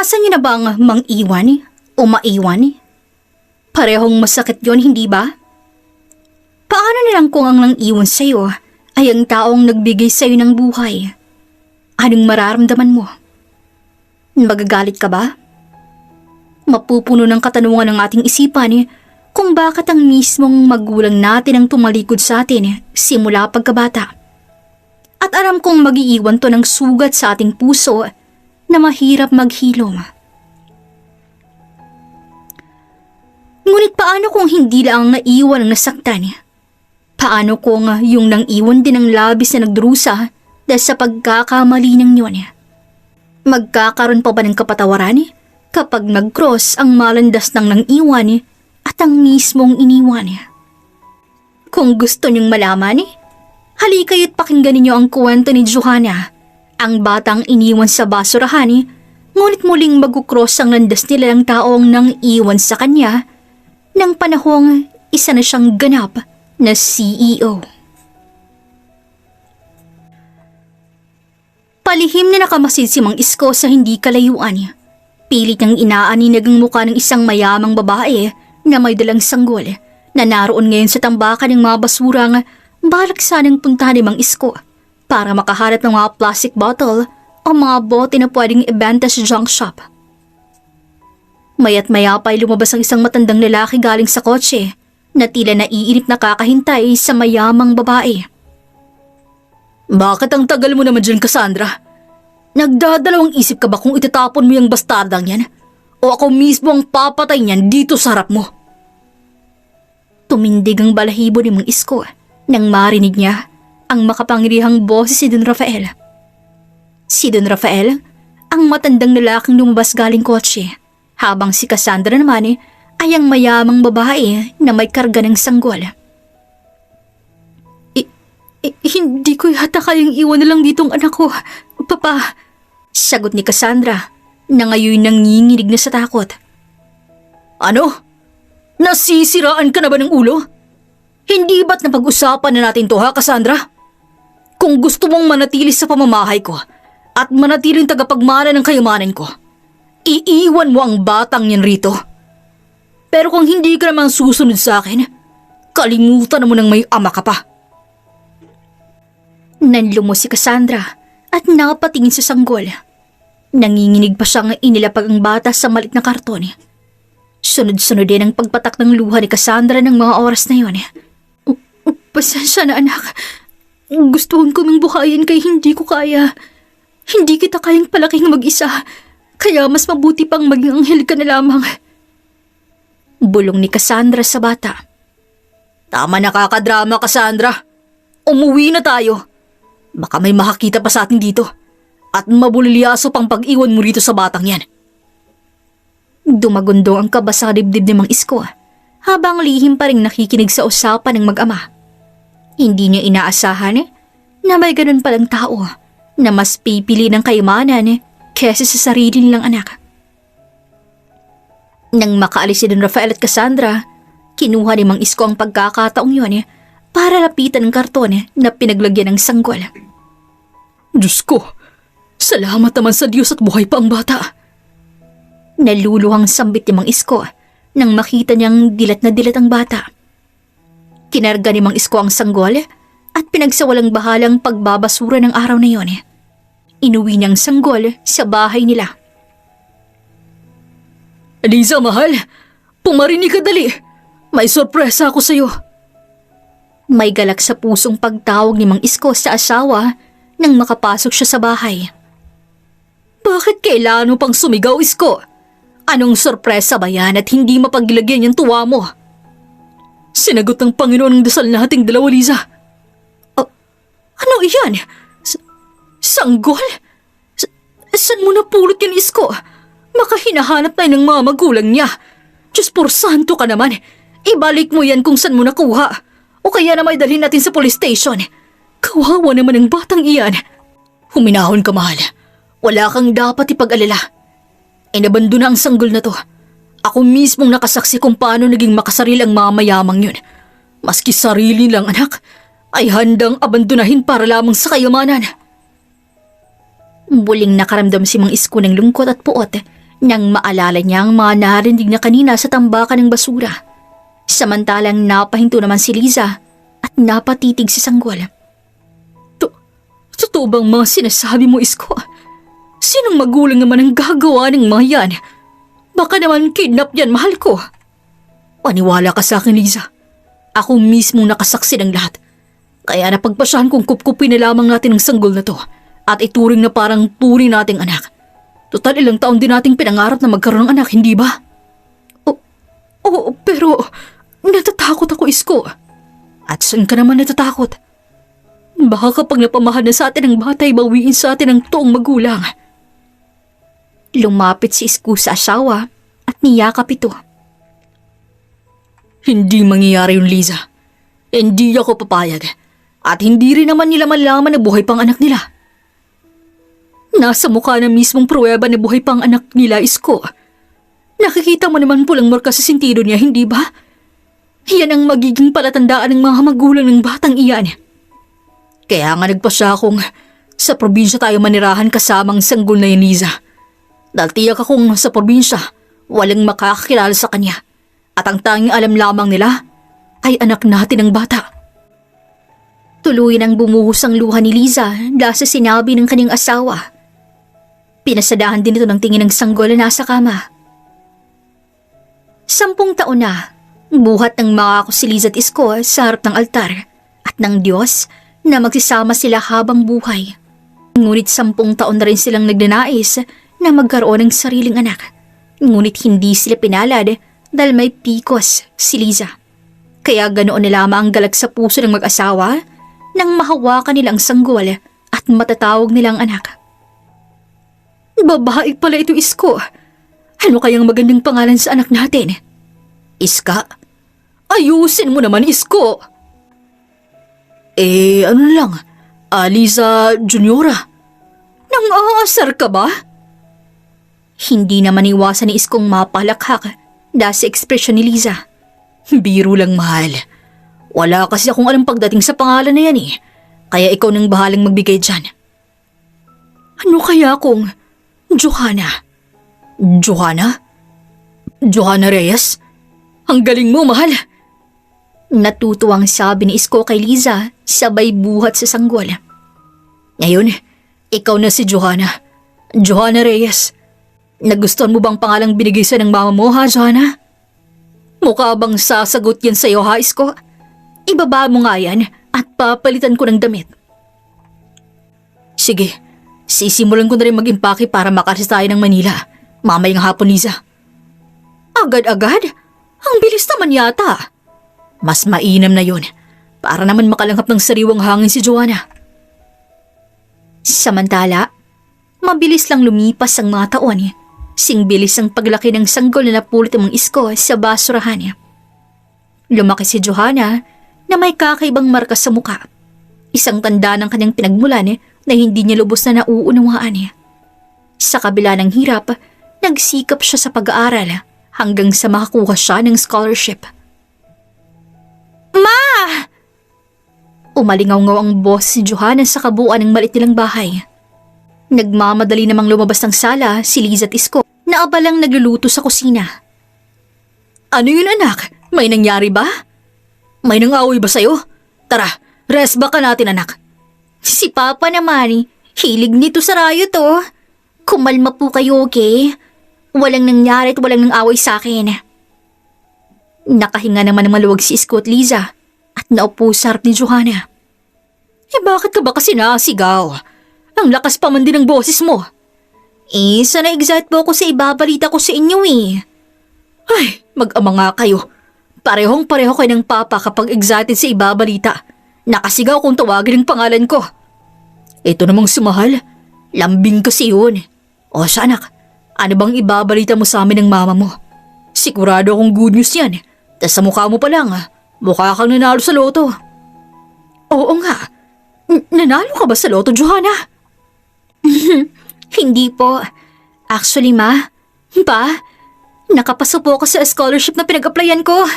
Naranasan niyo na bang mang-iwan o maiwan? Parehong masakit yon, hindi ba? Paano na lang kung ang nang-iwan sa'yo ay ang taong nagbigay sa'yo ng buhay? Anong mararamdaman mo? Magagalit ka ba? Mapupuno ng katanungan ng ating isipan kung bakit ang mismong magulang natin ang tumalikod sa atin simula pagkabata. At alam kong mag-iiwan to ng sugat sa ating puso na mahirap maghilom. Ngunit paano kung hindi lang naiwan ang nasaktan? Paano kung yung nang-iwan din ang labis na nagdurusa dahil sa pagkakamali ng yun? Magkakaroon pa ba ng kapatawaran kapag nag-cross ang malandas ng nang-iwan at ang mismong iniwan? Kung gusto niyong malaman, halika't pakinggan ninyo ang kwento ni Johanna, ang batang iniwan sa basurahan, ngunit muling mag-cross ang landas nila ng taong nang-iwan sa kanya ng panahong isa na siyang ganap na CEO. Palihim na nakamasid si Mang Isko sa hindi kalayuan. Pilit niyang inaaninag ang mukha ng isang mayamang babae na may dalang sanggol na naroon ngayon sa tambakan ng mga basurang balak sanang puntahan ni Mang Isko para makaharap ng mga plastic bottle o mga bote na pwedeng ibenta sa junk shop. Maya't maya pa'y lumabas ang isang matandang lalaki galing sa kotse na tila naiinip na kakahintay sa mayamang babae. Bakit ang tagal mo naman dyan, Cassandra? Nagdadalawang isip ka ba kung itatapon mo yung bastardang yan? O ako mismo ang papatay niyan dito sa harap mo? Tumindig ang balahibo ni Mang Isko nang marinig niya ang makapangyarihang boses si Don Rafael. Si Don Rafael, ang matandang lalaking lumabas galing kotse, habang si Cassandra naman ay ang mayamang babae na may karga ng sanggol. Hindi ko yata kayang iwan na lang ditong anak ko, Papa. Sagot ni Cassandra na ngayon nanginginig na sa takot. Ano? Nasisiraan ka na ba ng ulo? Hindi ba't napag-usapan na natin to, ha, Cassandra? Kung gusto mong manatili sa pamamahay ko at manatiling tagapagmana ng kayamanan ko, iiwan mo ang batang yan rito. Pero kung hindi ka naman susunod sa akin, kalimutan mo nang may ama ka pa. Nanlumo si Cassandra at napatingin sa sanggol. Nanginginig pa siyang inilapag ang bata sa malit na karton. Sunod-sunod din ang pagpatak ng luha ni Cassandra ng mga oras na yun. Pasensya na, anak. Gustuhan ko mang buhayin kay hindi ko kaya. Hindi kita kayang palaking mag-isa. Kaya mas mabuti pang maging anghel ka na lamang. Bulong ni Cassandra sa bata. Tama na, kakadrama, Cassandra. Umuwi na tayo. Baka may makakita pa sa atin dito at mabulilyaso pang pag-iwan mo rito sa batang yan. Dumagundo ang kaba sa dibdib ni Mang Isko habang lihim pa rin nakikinig sa usapan ng mag-ama. Hindi niya inaasahan na may ganun palang tao na mas pipili ng kayamanan kesa sa sarili nilang anak. Nang makaalis si Don Rafael at Cassandra, kinuha ni Mang Isko ang pagkakataong yun para lapitan ng karton na pinaglagyan ng sanggol. Diyos ko, salamat naman sa Diyos at buhay pa ang bata. Naluluhang sambit ni Mang Isko nang makita niyang dilat na dilat ang bata. Kinarga ni Mang Isko ang sanggol at pinagsawalang bahalang pagbabasura ng araw na yon. Inuwi niyang sanggol sa bahay nila. Liza, mahal, pumarinig ka dali. May sorpresa ako sa'yo. May galak sa pusong pagtawag ni Mang Isko sa asawa nang makapasok siya sa bahay. Bakit kailangan mo pang sumigaw, Isko? Anong sorpresa ba yan at hindi mapagilagyan yung tuwa mo? Sinagot ng Panginoon ang dasal nating dalawa, Liza. Ano iyan? Sanggol? Saan mo napulot yan, Isko? Baka hinahanap na ng mga magulang niya. Diyos por santo ka naman. Ibalik mo yan kung saan mo nakuha. O kaya na may dalhin natin sa police station. Kawawa naman ang batang iyan. Huminahon ka, mahal. Wala kang dapat ipag-alala. Inabando na ang sanggol na to. Ako mismong nakasaksi kung paano naging makasaril ang mga mayamang yun. Maski sarili lang, anak, ay handang abandonahin para lamang sa kayamanan. Muling nakaramdam si Mang Isko ng lungkot at puot nang maalala niya ang mga narinig na kanina sa tambakan ng basura. Samantalang napahinto naman si Liza at napatitig si Sanggol. Totoo bang mga sinasabi mo, Isko? Sinong magulang naman ang gagawa ng mga yan? Baka naman kidnap yan, mahal ko. Paniwala ka sa akin, Liza. Ako mismo nakasaksi ng lahat. Kaya napagpasyahan kong kupkupin na lamang natin ang sanggol na to at ituring na parang tunay nating anak. Total ilang taon din nating pinangarap na magkaroon ng anak, hindi ba? Oo, pero natatakot ako, Isko. At saan ka naman natatakot? Baka kapag napamahal na sa atin ang bata, bawiin sa atin ang toong magulang. Lumapit si Isko sa asawa at niyakap ito. Hindi mangyayari yun, Liza. Hindi ako papayag. At hindi rin naman nila malaman na buhay pang anak nila. Nasa mukha na mismong pruweba na buhay pang anak nila, Isko. Nakikita mo naman pulang marka sa sentido niya, hindi ba? Yan ang magiging palatandaan ng mga magulang ng batang iyan. Kaya nga nagpasya akong sa probinsya tayo manirahan kasamang sanggol na yan, Liza. Dahil tiyak akong sa probinsya, walang makakakilala sa kanya. At ang tanging alam lamang nila ay anak natin ang bata. Tuloy nang bumuhos ang luha ni Liza dahil sa sinabi ng kanyang asawa. Pinasadahan din ito ng tingin ng sanggol na nasa kama. 10 taon na, buhat ng mga si Liza at Isko sa harap ng altar at ng Diyos na magsasama sila habang buhay. Ngunit 10 taon na rin silang nagnanais na magkaroon ng sariling anak. Ngunit hindi sila pinalad dahil may PCOS si Liza. Kaya ganoon na lamang ang galak sa puso ng mag-asawa nang mahawakan nilang sanggol at matatawag nilang anak. Babae pala ito, Isko. Ano kayang magandang pangalan sa anak natin? Iska? Ayusin mo naman, Isko! Ano lang, Liza Juniora. Nang aasar ka ba? Hindi naman iwasan ni Iskong mapalakhak dahil sa ekspresyon ni Liza. Biro lang, mahal. Wala kasi akong alam pagdating sa pangalan na yan eh. Kaya ikaw nang bahalang magbigay dyan. Ano kaya kung Johanna? Johanna? Johanna Reyes? Ang galing mo, mahal. Natutuwang sabi ni Isko kay Liza, sabay buhat sa sanggol. Ngayon, ikaw na si Johanna. Johanna Reyes. Nagustuhan mo bang pangalang binigay sa ng mama mo, ha, Johanna? Mukha bang sasagot yan sa'yo, ha, Isko? Ibaba mo nga yan at papalitan ko ng damit. Sige, sisimulan ko na rin mag-impake para makalis tayo ng Manila. Mamayang hapon, Liza. Agad-agad? Ang bilis naman yata. Mas mainam na yun para naman makalanghap ng sariwang hangin si Johanna. Samantala, mabilis lang lumipas ang mga taon. Singbilis ang paglaki ng sanggol na napulot ng mga Isko sa basurahan. Lumaki si Johanna na may kakaibang marka sa muka. Isang tanda ng kanyang pinagmulan na hindi niya lubos na nauunawaan. Sa kabila ng hirap, nagsikap siya sa pag-aaral hanggang sa makakuha siya ng scholarship. Ma! Umalingaw-ngaw ang boss si Johanna sa kabuuan ng maliit nilang bahay. Nagmamadali namang lumabas ng sala si Liza at Isko na abalang nagluluto sa kusina. Ano yun, anak? May nangyari ba? May nang-away ba sa'yo? Tara, rest ba ka natin, anak? Si Papa naman, hilig nito sa rayo to. Kumalma po kayo, okay? Walang nangyari at walang nang-away sa akin. Nakahinga naman ng maluwag si Isko at Liza at naupo sa harap ni Johanna. Bakit ka ba kasi nasigaw? Ang lakas pa man din ng boses mo. Sana excited po ako sa ibabalita ko sa inyo eh. Ay, mag-ama nga kayo. Parehong-pareho kayo ng papa kapag excited sa ibabalita. Nakasigaw kung tawagin ang pangalan ko. Ito namang sumahal. Lambing kasi yun. O siya, anak, ano bang ibabalita mo sa amin ng mama mo? Sigurado akong good news yan. Tas sa mukha mo pa lang, mukha kang nanalo sa loto. Oo nga. Nanalo ka ba sa loto, Johanna? Hindi po. Actually, ma, nakapasa po ako sa scholarship na pinag-applyan ko.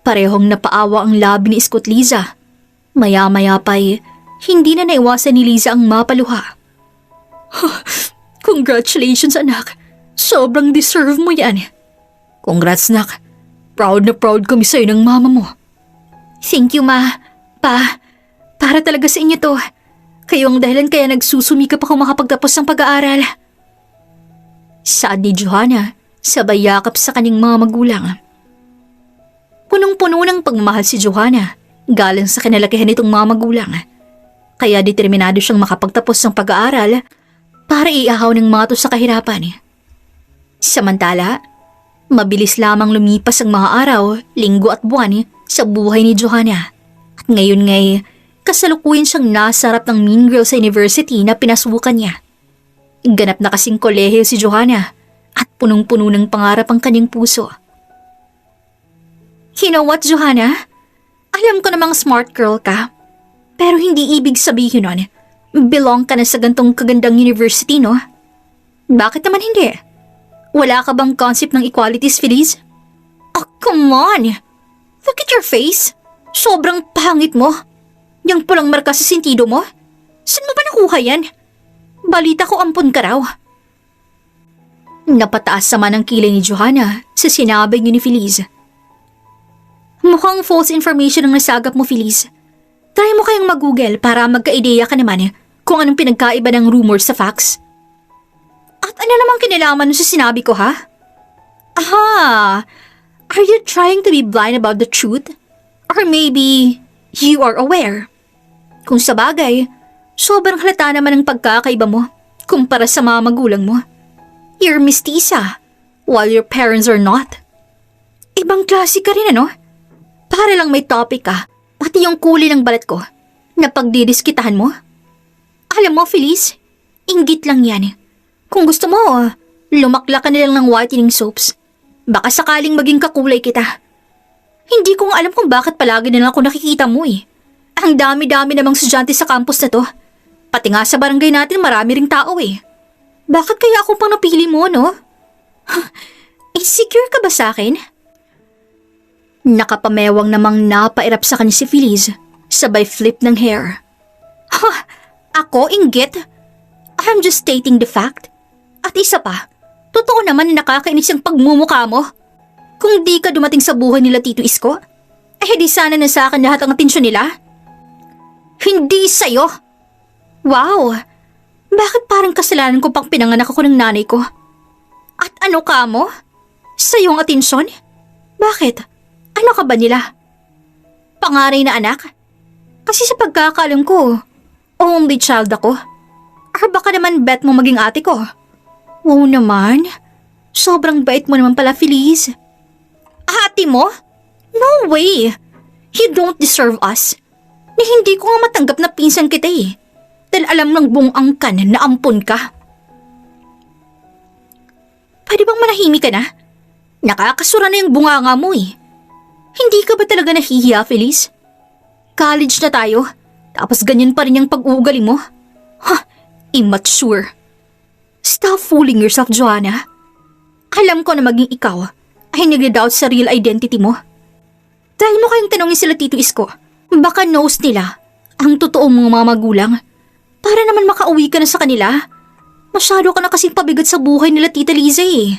Parehong napaawa ang labi ni Isko at Liza. Maya-maya pa'y hindi na naiwasan ni Liza ang mapaluha. Congratulations, anak. Sobrang deserve mo yan. Congrats, nak. Proud na proud kami sa'yo ng mama mo. Thank you, ma. Pa, para talaga sa inyo to. Kayo ang dahilan kaya nagsusumikap ako makapagtapos ng pag-aaral. Saad ni Johanna, sabay yakap sa kanyang mga magulang. Punong-puno ng pagmamahal si Johanna, galing sa kinalakihan nitong mga magulang. Kaya determinado siyang makapagtapos ng pag-aaral para iahaw ng mga to sa kahirapan. Samantala, mabilis lamang lumipas ang mga araw, linggo at buwan sa buhay ni Johanna. At ngayon ngay, kasalukuyan siyang nasa harap ng Mean Girl sa university na pinasukan niya. Ganap na kasing kolehiyo si Johanna at punong-puno ng pangarap ang kanyang puso. You know what, Johanna? Alam ko namang smart girl ka, pero hindi ibig sabihin nun, belong ka na sa gantong kagandang university, no? Bakit naman hindi? Wala ka bang concept ng equalities, Feliz? Oh, come on! Look at your face! Sobrang pangit mo! Yang pulang marka sa sentido mo? Saan mo ba nakuha yan? Balita ko ampun ka raw. Napataas sama ng kilay ni Johanna sa sinabi niyo ni Feliz. Mukhang false information ang nasagap mo, Feliz. Try mo kayang mag-google para magka-ideya ka naman kung anong pinagkaiba ng rumors sa facts. At ano namang kinalaman sa sinabi ko, ha? Aha! Are you trying to be blind about the truth? Or maybe you are aware? Kung sa bagay, sobrang halata naman ang pagkakaiba mo kumpara sa mga magulang mo. You're mestiza, while your parents are not. Ibang klase ka rin, ano? Para lang may topic ka, pati yung kulay ng balat ko, na pagdidiskitahan mo. Alam mo, Feliz, inggit lang yan. Kung gusto mo, lumakla ka na lang ng whitening soaps. Baka sakaling maging kakulay kita. Hindi ko nga alam kung bakit palagi na lang ako nakikita mo eh. Ang dami-dami namang estudyante sa campus na to. Pati nga sa barangay natin marami ring tao eh. Bakit kaya ako pang napili mo, no? Insecure ka ba sa akin? Nakapamewang namang napairap sa kanya si Feliz, sabay flip ng hair. Ha? Ako, inggit? I'm just stating the fact. At isa pa, totoo naman na nakakainis ang pagmumukha mo. Kung di ka dumating sa buhay nila Tito Isko, di sana na sa akin lahat ang atensyon nila. Hindi sa'yo. Wow, bakit parang kasalanan ko pang pinanganak ako ng nanay ko? At ano ka mo? Sa'yo ang atensyon? Bakit? Ano ka ba nila? Pangaray na anak? Kasi sa pagkakalam ko, only child ako. Or baka naman bet mo maging ate ko? Wow naman, sobrang bait mo naman pala, Feliz. Ate mo? No way! You don't deserve us. Na hindi ko nga matanggap na pinsan kita eh. Dahil alam ng buong angkan na ampun ka. Pwede bang manahimik ka na? Nakakasura na yung bunganga mo eh. Hindi ka ba talaga nahihiya, Feliz? College na tayo, tapos ganyan pa rin yung pag-uugali mo? Immature. Stop fooling yourself, Johanna. Alam ko na maging ikaw ay nagda-doubt sa real identity mo. Dahil mo kayong tanongin sila Tito Isko, baka knows nila ang totoong mga magulang. Para naman makauwi ka na sa kanila. Masyado ka na kasing pabigat sa buhay nila Tita Liza eh.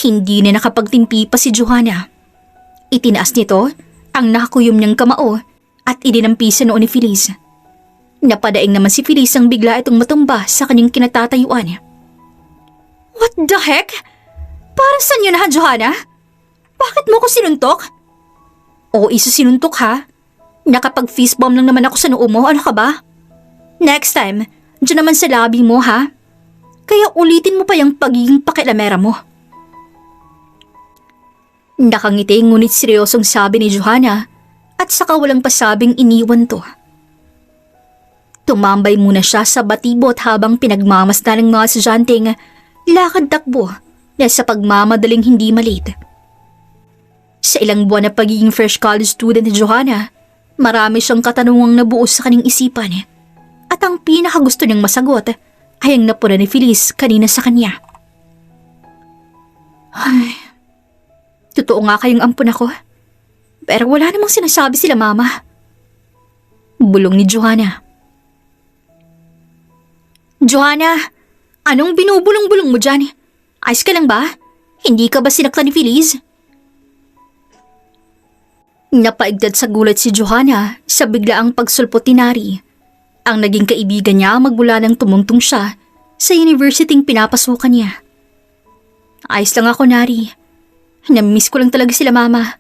Hindi na nakapagtimpi pa si Johanna. Itinaas nito ang nakakuyom niyang kamao at idinampisan noon ni Feliz. Napadaing naman si Feliz ang bigla itong matumba sa kanyang kinatatayuan. What the heck? Para saan yun ha, Johanna? Bakit mo ko sinuntok? O isa sinuntok ha? Nakapag-fist bomb lang naman ako sa noo mo, ano ka ba? Next time, dyan naman sa labi mo ha? Kaya ulitin mo pa yung pagiging pakilamera mo. Nakangiti ngunit seryosong sabi ni Johanna at saka walang pasabing iniwan to. Tumambay muna siya sa batibot habang pinagmamasdan ng mga estudyanteng lakad-takbo na sa pagmamadaling hindi malate. Sa ilang buwan na pagiging fresh college student ni Johanna, marami siyang katanungang nabuo sa kanyang isipan at ang pinakagusto niyang masagot ay ang napuna ni Feliz kanina sa kanya. Ay, totoo nga kayong ampun ako, pero wala namang sinasabi sila mama. Bulong ni Johanna. Johanna, Anong binubulong-bulong mo dyan? Ayos ka lang ba? Hindi ka ba sinaktan ni Feliz? Napaigdad sa gulat si Johanna sa biglaang pagsulpot ni Nari. Ang naging kaibigan niya magmula nang tumungtong siya sa universityng pinapasukan niya. Ayos lang ako, Nari. Namimiss ko lang talaga sila mama.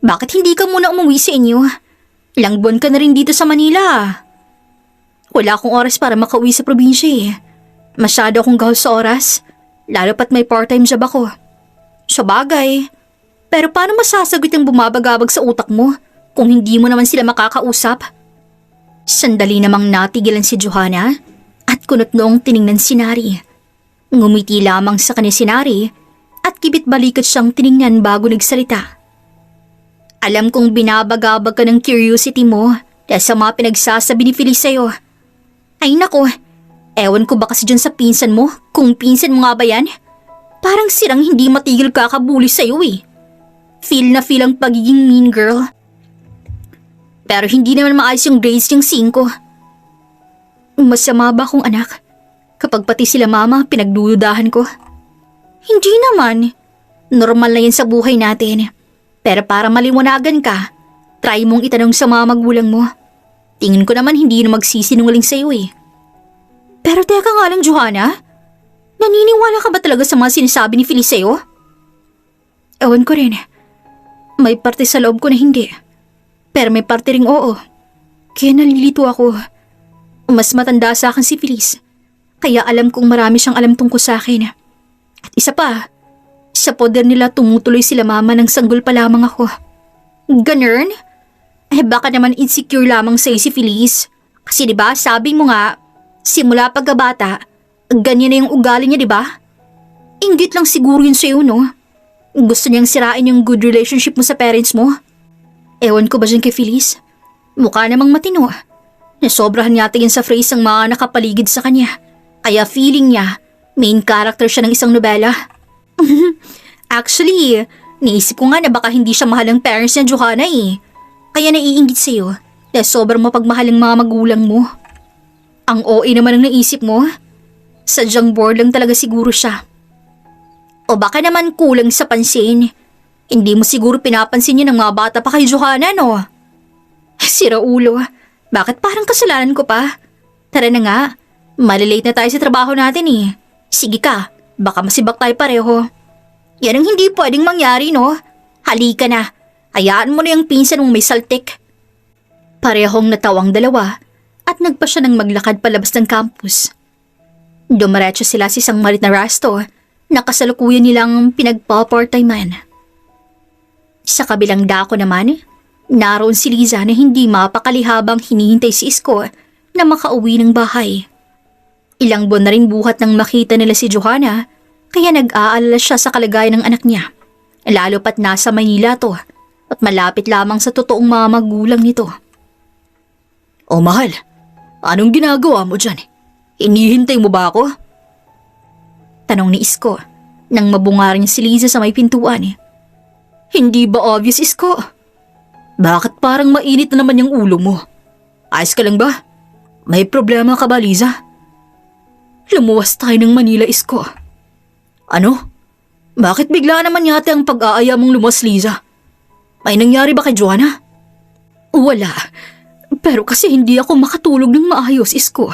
Bakit hindi ka muna umuwi sa inyo? Ilang buwan ka na rin dito sa Manila. Wala akong oras para makauwi sa probinsya eh. Masyado akong gahol sa oras, lalo pat may part-time job ako. Sa bagay, pero paano masasagot yung bumabagabag sa utak mo kung hindi mo naman sila makakausap? Sandali namang natigilan si Johanna at kunot noong tiningnan si Nari. Ngumiti lamang sa kanya si Nari at kibit-balikat siyang tiningnan bago nagsalita. Alam kong binabagabag ka ng curiosity mo dahil sa mga pinagsasabi ni Feliz sa'yo. Ay nako, ewan ko ba kasi dyan sa pinsan mo kung pinsan mo nga ba yan? Parang sirang hindi matigil kakabuli sa'yo eh. Feel na feel ang pagiging mean girl. Pero hindi naman maayos yung grades yung 5. Masama ba akong anak? Kapag pati sila mama pinagdududahan ko. Hindi naman. Normal na yan sa buhay natin. Pero para maliwanagan ka, try mong itanong sa mga magulang mo. Tingin ko naman hindi na magsisinungaling sa'yo eh. Pero teka nga lang, Johanna. Naniniwala ka ba talaga sa mga sinasabi ni Feliz sa'yo? Ewan ko rin. May parte sa loob ko na hindi. Pero may parte ring oo. Kaya nalilito ako. Mas matanda sa akin si Feliz. Kaya alam kong marami siyang alam tungkol sa akin. At isa pa, sa poder nila tumutuloy sila mama ng sanggol pa lamang ako. Ganun? Eh baka naman insecure lamang sa'yo si Feliz. Kasi diba sabi mo nga, simula pagkabata, ganyan na yung ugali niya diba? Inggit lang siguro yun sa'yo no? Gusto niyang sirain yung good relationship mo sa parents mo. Ewan ko ba dyan kay Feliz? Mukha namang matino. Nasobrahan yata yun sa phrase ang mga nakapaligid sa kanya. Kaya feeling niya, main character siya ng isang nobela. Actually, naisip ko nga na baka hindi siya mahal ang parents niya, Johanna eh. Kaya naiinggit sa'yo na sobrang mapagmahal ang mga magulang mo. Ang OA naman ang naisip mo. Sadyang bored lang talaga siguro siya. O baka naman kulang sa pansin. Hindi mo siguro pinapansin yun ng mga bata pa kay Johanna, no? Sira ulo, bakit parang kasalanan ko pa? Tara na nga, malilate na tayo sa trabaho natin eh. Sige ka, baka masibak tayo pareho. Yan ang hindi pwedeng mangyari, no? Halika na, hayaan mo na yung pinsan mong may saltik. Parehong natawang dalawa at nagpa siya ng maglakad palabas ng campus. Dumiretso sila sa isang malit na resto na kasalukuyan nilang pinagpa-part-timean. Sa kabilang dako naman, naroon si Liza na hindi mapakali habang hinihintay si Isko na makauwi ng bahay. Ilang buwan na rin buhat nang makita nila si Johanna, kaya nag-aalala siya sa kalagayan ng anak niya. Lalo pat nasa Maynila to at malapit lamang sa totoong mga magulang nito. O mahal, anong ginagawa mo dyan? Hinihintay mo ba ako? Tanong ni Isko nang mabungar niya si Liza sa may pintuan. Hindi ba obvious, Isko? Bakit parang mainit na naman yung ulo mo? Ayos ka lang ba? May problema ka ba, Liza? Lumuwas tayo ng Manila, Isko. Ano? Bakit bigla naman yata ang pag-aaya mong lumuwas, Liza? May nangyari ba kay Johanna? Wala. Pero kasi hindi ako makatulog ng maayos, Isko.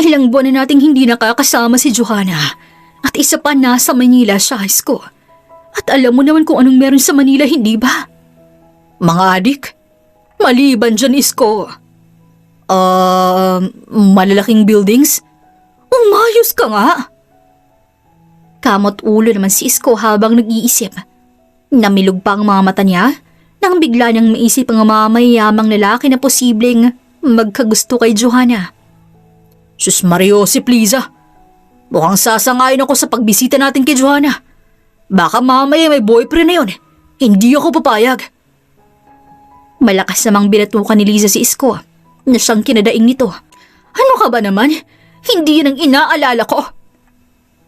Ilang buwan na nating hindi nakakasama si Johanna. At isa pa nasa Manila siya, Isko. At alam mo naman kung anong meron sa Manila, hindi ba? Mga adik? Maliban dyan, Isko. Malalaking buildings? Umayos ka nga. Kamot ulo naman si Isko habang nag-iisip. Namilog pa ang mga mata niya nang bigla niyang maisip ang mga mayayamang lalaki na posibleng magkagusto kay Johanna. Sus Mariosip, Liza. Mukhang sasangayon ako sa pagbisita natin kay Johanna. Baka mamaya may boyfriend na yun. Hindi ako papayag. Malakas namang binatukan ni Liza si Isko na siyang kinadaing nito. Ano ka ba naman? Hindi yun ang inaalala ko.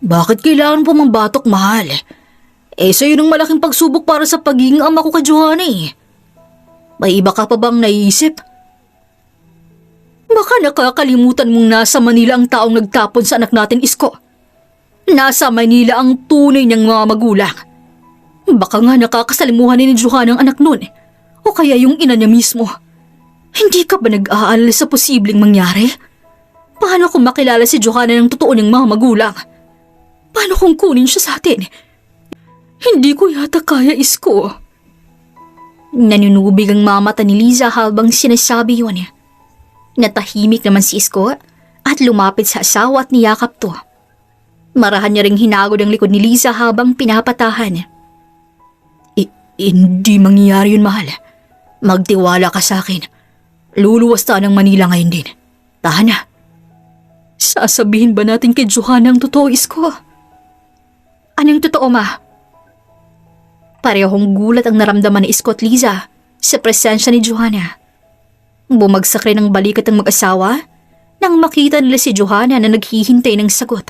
Bakit kailangan po mang batok, mahal? Sa'yo ng malaking pagsubok para sa pagiging ama ko kay Johanna eh. May iba ka pa bang naisip? Baka nakakalimutan mong nasa Manila ang taong nagtapon sa anak natin, Isko. Nasa Manila ang tunay niyang mga magulang. Baka nga nakakasalimuhan ni Johanna ang anak nun. O kaya yung ina niya mismo. Hindi ka ba nag-aalala sa posibleng mangyari? Paano kung makilala si Johanna ng totoo niyang mga magulang? Paano kung kunin siya sa atin? Hindi ko yata kaya, Isko. Nanunubig ang mamata ni Liza habang sinasabi yun. Natahimik naman si Isko at lumapit sa asawa at niyakap to. Marahan niya ring hinagod ang likod ni Liza habang pinapatahan. Hindi mangyayari yun, mahal. Magtiwala ka sa akin. Luluwas tayo ng Manila ngayon din. Tahan na. Sasabihin ba natin kay Johanna ang totoo, Isko? Anong totoo, ma? Parehong gulat ang naramdaman ni Isko at Liza sa presensya ni Johanna. Bumagsak rin ang balikat ng mag-asawa nang makita nila si Johanna na naghihintay ng sagot.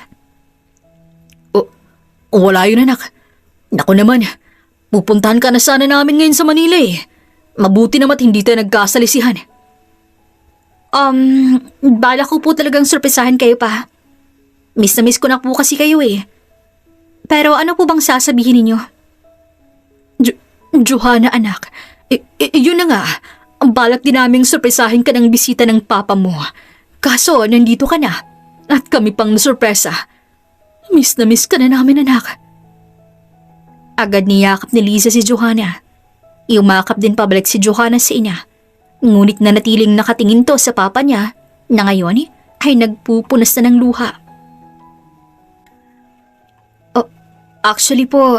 Wala yun, anak. Naku naman, pupuntahan ka na sana namin ngayon sa Manila eh. Mabuti naman hindi tayo nagkasalisihan. Bala ko po talagang sorpresahan kayo pa. Miss na miss ko na po kasi kayo eh. Pero ano po bang sasabihin ninyo? Johanna, anak. Yun na nga. Ang balak din naming sorpresahin ka ng bisita ng papa mo. Kaso, nandito ka na. At kami pang nasurpresa. Miss na miss ka na namin, anak. Agad niyakap ni Liza si Johanna. Iumakap din pabalik si Johanna sa ina. Ngunit nanatiling nakatingin to sa papa niya na ngayon ay nagpupunas na ng luha. Actually po,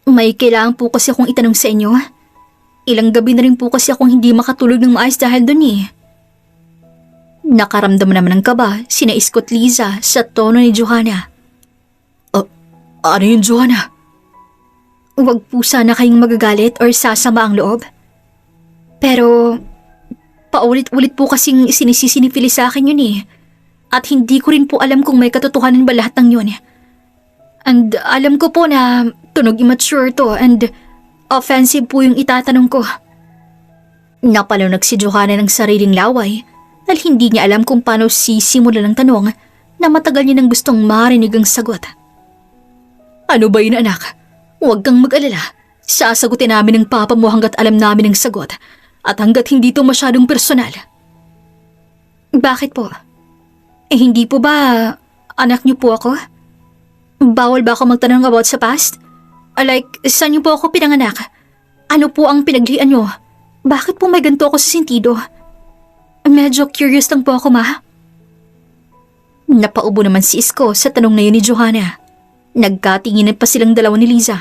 may kailangan po kasi akong itanong sa inyo. Ilang gabi na rin po kasi akong hindi makatulog ng maayos dahil doon eh. Nakaramdam naman ng kaba sina Isko at Liza sa tono ni Johanna. Ano yun, Johanna? Huwag po sana kayong magagalit or sasama ang loob. Pero, paulit-ulit po kasing sinisisi sa akin yun eh. At hindi ko rin po alam kung may katotohanan ba lahat ng yun. And alam ko po na tunog immature to and offensive po yung itatanong ko. Napalunag si Johanna ng sariling laway dahil hindi niya alam kung paano sisimulan ang tanong na matagal niya nang gustong marinig ang sagot. Ano ba yun, anak? Huwag kang mag-alala. Sasagutin namin ng papa mo hanggat alam namin ang sagot at hanggat hindi to masyadong personal. Bakit po? Hindi po ba anak niyo po ako? Bawal ba ako magtanong about sa past? Like, saan niyo po ako pinanganak? Ano po ang pinaglian niyo? Bakit po may ganito ako sa sentido? Medyo curious lang po ako, ma. Napaubo naman si Isko sa tanong na yun ni Johanna. Nagkatinginan pa silang dalawa ni Liza.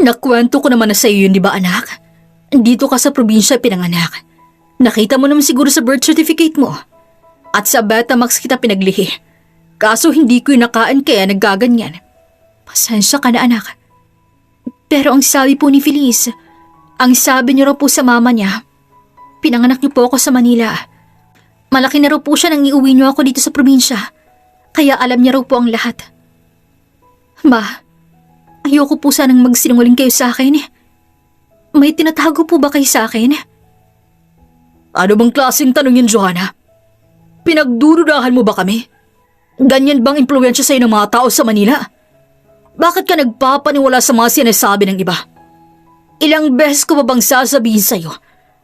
Nakwento ko naman na sa iyo yun, di ba, anak? Dito ka sa probinsya pinanganak. Nakita mo naman siguro sa birth certificate mo. At sa Betamax kita pinaglihi. Kaso hindi ko nakain kaya naggaganyan. Pasensya ka na, anak. Pero ang sabi po ni Feliz, ang sabi niyo raw po sa mama niya, pinanganak niyo po ako sa Manila. Malaki na raw po siya nang iuwi niyo ako dito sa probinsya. Kaya alam niya raw po ang lahat. Ma, ayoko po sanang magsinungaling kayo sa akin. May tinatago po ba kayo sa akin? Ano bang klaseng tanong yun, Johanna? Pinagdududahan mo ba kami? Ganyan bang impluwensya sa'yo ng mga tao sa Manila? Bakit ka nagpapaniwala sa mga sinasabi ng iba? Ilang beses ko ba bang sasabihin sa'yo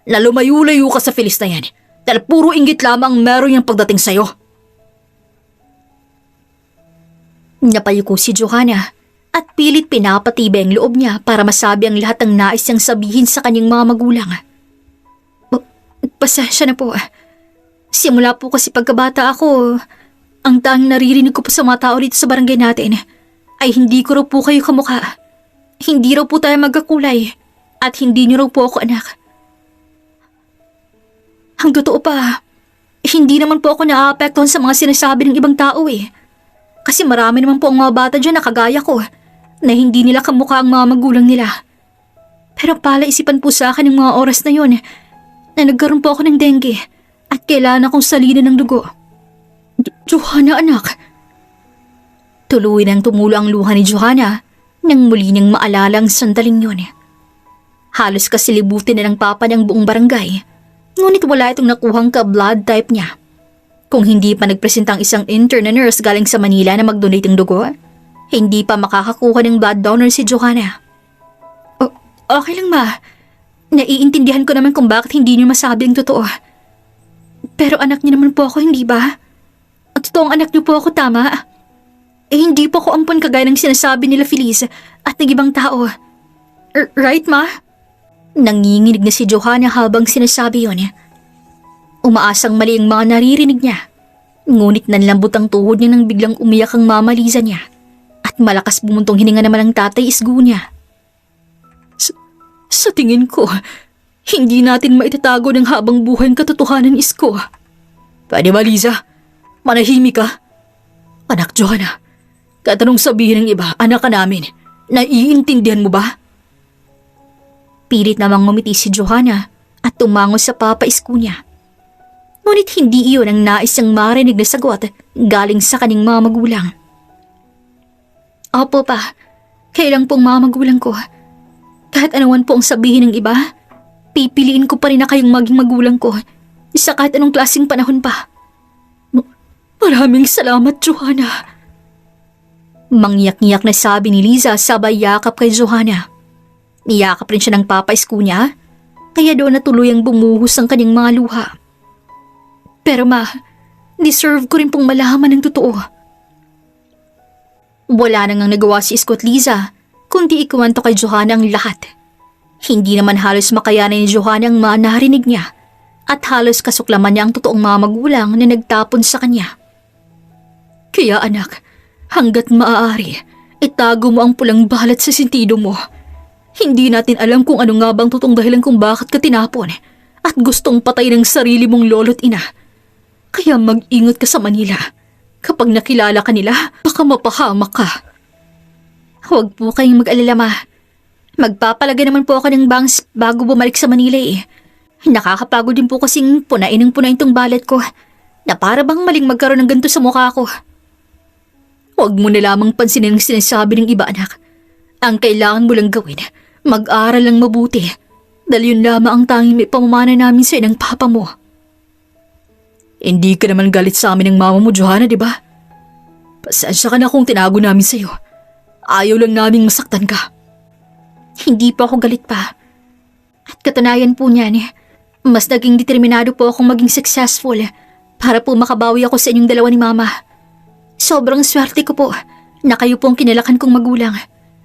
na lumayo-layo ka sa Feliz na yan dahil puro inggit lamang meron yung pagdating sa'yo? Napayuko si Johanna at pilit pinapatibay ang loob niya para masabi ang lahat ng nais niyang sabihin sa kanyang mga magulang. Pasensya na po. Simula po kasi pagkabata ako, ang tanging naririnig ko po sa mga tao dito sa barangay natin ay hindi ko raw po kayo kamukha. Hindi raw po tayo magkakulay at hindi niyo raw po ako anak. Ang totoo pa, hindi naman po ako naaapektuhan sa mga sinasabi ng ibang tao eh. Kasi marami naman po ang mga bata dyan na kagaya ko na hindi nila kamukha ang mga magulang nila. Pero palaisipan po sa akin ng mga oras na yon na nagkaroon po ako ng dengue at kailangan akong salinan ng dugo. Johanna, anak. Tuloy nang tumulo ang luha ni Johanna nang muli niyang maalala ang sandaling yun. Halos kasilibutin na ng papa ng buong barangay, ngunit wala itong nakuhang ka-blood type niya. Kung hindi pa nagpresenta ang isang intern na nurse galing sa Manila na mag-donate ng dugo, hindi pa makakakuha ng blood donor si Johanna. Okay lang ma. Naiintindihan ko naman kung bakit hindi niyo masabi ang totoo. Pero anak niyo naman po ako, hindi ba? At totoong anak niyo po ako, tama? Hindi po ako ampon kagaya ng sinasabi nila Feliz at ng ibang tao. Right, ma? Nanginginig na si Johanna habang sinasabi yun. Umaasang mali ang mga naririnig niya. Ngunit nanlambot ang tuhod niya nang biglang umiyak ang mama Liza niya. At malakas bumuntong hininga naman ng tatay Isgo niya. Sa tingin ko, hindi natin maitatago ng habang buhay ang katotohanan, Isko. Pwede ba, Liza? Manahimik ka? Anak Johanna, katanong sabihin ng iba, anak ka namin. Naiintindihan mo ba? Pilit namang ngumiti si Johanna at tumango sa papa Isko niya. Ngunit hindi iyon ang nais niyang marinig na sagot galing sa kaning mga magulang. Opo pa, kailang pong mga magulang ko. Kahit anuman po ang sabihin ng iba, pipiliin ko pa rin na kayong maging magulang ko sa kahit anong klaseng panahon pa. Maraming salamat, Johanna. Mangyak-ngyak na sabi ni Liza sabay yakap kay Johanna. Niyakap rin siya ng papa Isko niya, kaya doon na tuluyang bumuhos ang kanyang mga luha. Pero ma, deserve ko rin pong malaman ng totoo. Wala nang nagawa si Isko at Liza, kundi ikuwento kay Johanna ang lahat. Hindi naman halos makayanan ni Johanna ang mga narinig niya at halos kasuklaman niya ang totoong mga magulang na nagtapon sa kanya. Kaya anak, hanggat maaari, itago mo ang pulang balat sa sentido mo. Hindi natin alam kung ano nga bang totoong dahilan kung bakit ka tinapon at gustong patay ng sarili mong lolo't ina. Kaya mag-ingat ka sa Manila. Kapag nakilala ka nila, baka mapahamak ka. Huwag po kayong mag-alala, ma. Magpapalagay naman po ako ng bangs bago bumalik sa Manila eh. Nakakapagod din po kasing punain ng punain tong balat ko na para bang maling magkaroon ng ganito sa mukha ko. Huwag mo na lamang pansinin ang sinasabi ng iba, anak. Ang kailangan mo lang gawin, mag-aral lang mabuti dahil yun lamang ang tanging may pamamana namin sa ng papa mo. Hindi ka naman galit sa amin ng mama mo, Johanna, di ba? Pasensya ka na kung tinago namin sa'yo. Ayaw lang naming masaktan ka. Hindi pa ako galit pa. At katunayan po niyan, mas naging determinado po akong maging successful para po makabawi ako sa inyong dalawa ni Mama. Sobrang swerte ko po na kayo pong kinalakan kong magulang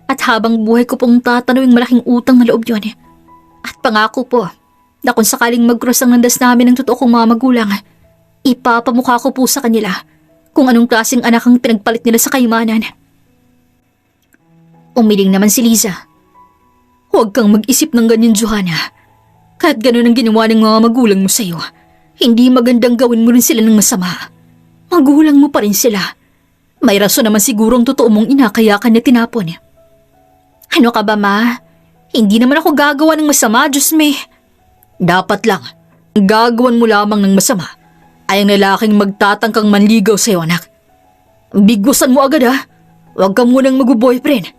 at habang buhay ko pong tatanawing malaking utang na loob yun. At pangako po na kung sakaling mag-cross ang landas namin ng totoo kong mga magulang, ipapamukha ko po sa kanila kung anong klaseng anak ang pinagpalit nila sa kayamanan. Umiling naman si Liza. Huwag kang mag-isip ng ganyan, Johanna. Kahit ganun ang ginawa ng mga magulang mo sa'yo, hindi magandang gawin mo rin sila ng masama. Magulang mo pa rin sila. May rason naman siguro ang totoo mong ina kaya ka na tinapon. Ano ka ba, ma? Hindi naman ako gagawa ng masama, Diyos me. Dapat lang, gagawan mo lamang ng masama ay ang lalaking magtatangkang manligaw sa'yo, anak. Bigwasan mo agad, ha? Huwag ka munang mag-boyfriend.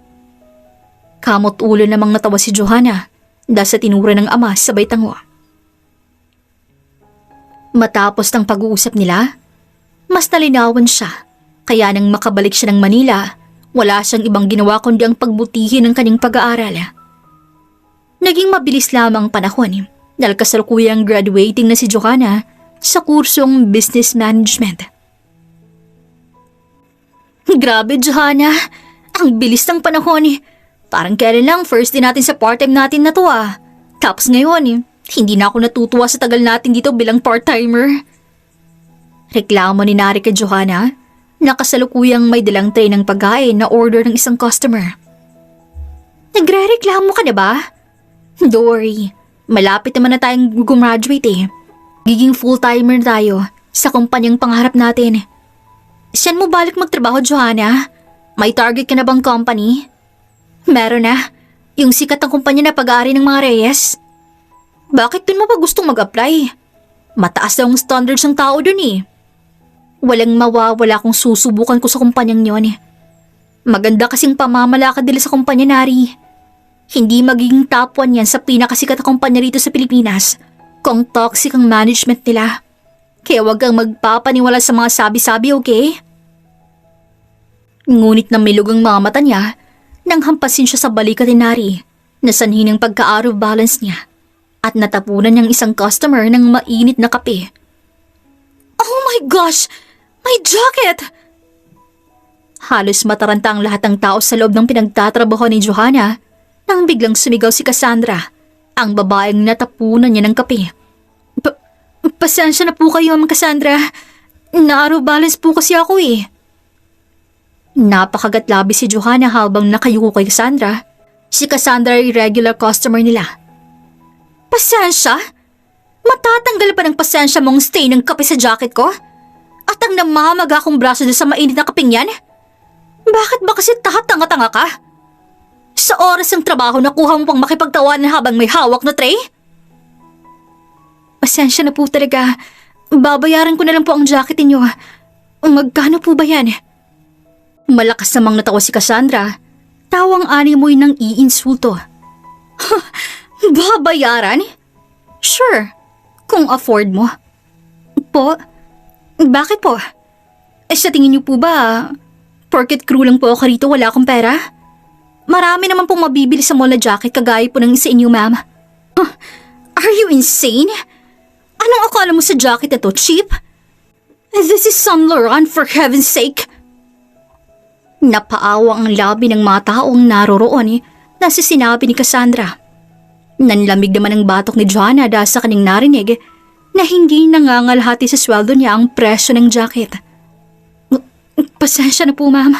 Kamot ulo namang natawa si Johanna dahil sa tinura ng ama sabay tangwa. Matapos ng pag-uusap nila, mas nalinawan siya. Kaya nang makabalik siya ng Manila, wala siyang ibang ginawa kundi ang pagbutihin ng kanyang pag-aaral. Naging mabilis lamang ang panahon dahil kasalukuyang graduating na si Johanna sa kursong Business Management. Grabe, Johanna! Ang bilis ng panahon. Parang kailan lang first day natin sa part-time natin na to ah. Tapos ngayon, hindi na ako natutuwa sa tagal natin dito bilang part-timer. Reklamo ni Nari kay Johanna na kasalukuyang may dalang tray ng pagkain na order ng isang customer. Nagre-reklamo ka na ba? Don't worry, malapit naman na tayong gumraduate eh. Giging full-timer tayo sa kumpanyang pangarap natin. Saan mo balik magtrabaho, Johanna? May target ka na bang company? Meron na. Yung sikat ng kumpanya na pag-aari ng mga Reyes. Bakit dun mo pa gustong mag-apply? Mataas daw ang standards ng tao dun eh. Walang mawawala kung susubukan ko sa kumpanyang yon. Maganda kasing pamamalakad nila sa kumpanya, Nari. Hindi magiging top 1 yan sa pinakasikat na kumpanya rito sa Pilipinas kung toxic ang management nila. Kaya wag kang magpapaniwala sa mga sabi-sabi, okay? Ngunit namilog ang mga mata niya nang hampasin siya sa balikat ni Nari na sanhi ng pagka-out of balance niya at natapunan niyang isang customer ng mainit na kape. Oh my gosh! My jacket! Halos mataranta ang lahat ng tao sa loob ng pinagtatrabaho ni Johanna nang biglang sumigaw si Cassandra, ang babaeng natapunan niya ng kape. Pasensya na po kayo, Ma'am Cassandra. Na-out of balance po kasi ako eh. Napakagatlabi si Johanna habang nakayuko kay Cassandra. Si Cassandra ay regular customer nila. Pasensya? Matatanggal pa ng pasensya mong stain ng kape sa jacket ko? At ang namamaga akong braso doon sa mainit na kapeng yan? Bakit ba kasi tanga-tanga ka? Sa oras ng trabaho nakuha mo pang makipagtawanan habang may hawak na tray? Pasensya na po talaga. Babayaran ko na lang po ang jacket ninyo. Magkano po ba yan? Malakas namang natawa si Cassandra. Tawang animoy ng iinsulto. Babayaran? Sure, kung afford mo. Po? Bakit po? Sa tingin niyo po ba, porket crew lang po ako rito wala akong pera? Marami naman pong mabibili sa mall na jacket kagaya po ng sa inyo, ma'am. Are you insane? Anong akala mo sa jacket na to, cheap? This is Saint Laurent, for heaven's sake. Napaawa ang labi ng mga taong naroroon na si sinabi ni Cassandra. Nanlamig naman ang batok ni Johanna dahil sa kaning narinig na hindi nangangalhati sa sweldo niya ang presyo ng jacket. Pasensya na po, ma'am.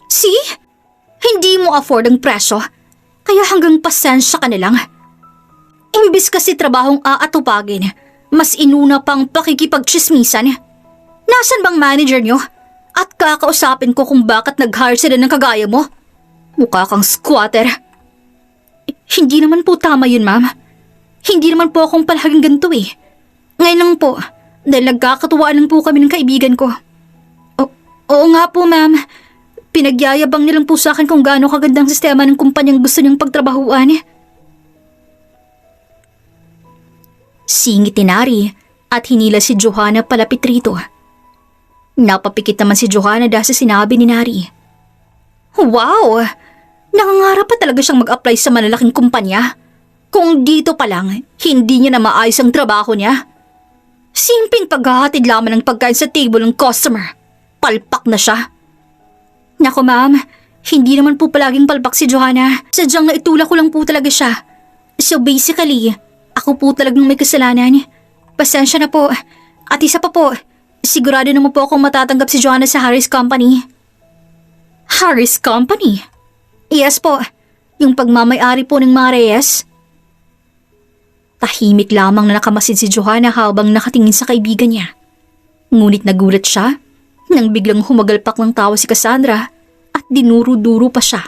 See? Hindi mo afford ang presyo, kaya hanggang pasensya ka na lang. Imbis kasi trabahong aatupagin, mas inuna pang pakikipagchismisan. Nasaan bang manager niyo? At kakausapin ko kung bakit nag-hire sila ng kagaya mo. Mukha kang squatter. Hindi naman po tama yun, ma'am. Hindi naman po akong palaging ganito eh. Ngayon lang po, dahil nagkakatuwaan lang po kami ng kaibigan ko. Oo nga po, ma'am. Pinagyayabang nilang po sa akin kung gaano kagandang sistema ng kumpanyang gusto niyang pagtrabahuan. Singit ni Nari at hinila si Johanna palapit rito. Napapikit naman si Johanna dahil sa sinabi ni Nari. Wow! Nangangarap pa talaga siyang mag-apply sa malalaking kumpanya. Kung dito pa lang, hindi niya na maayos ang trabaho niya. Simpleng paghahatid lamang ng pagkain sa table ng customer. Palpak na siya. Naku ma'am, hindi naman po palaging palpak si Johanna. Sadyang naitulak ko lang po talaga siya. So basically, ako po talagang may kasalanan. Pasensya na po. At isa pa po, sigurado naman po akong matatanggap si Johanna sa Harris Company. Harris Company? Yes po, yung pagmamay-ari po ng mga Reyes. Tahimik lamang na nakamasid si Johanna habang nakatingin sa kaibigan niya. Ngunit nagulat siya nang biglang humagalpak ng tawa si Cassandra at dinuro-duro pa siya.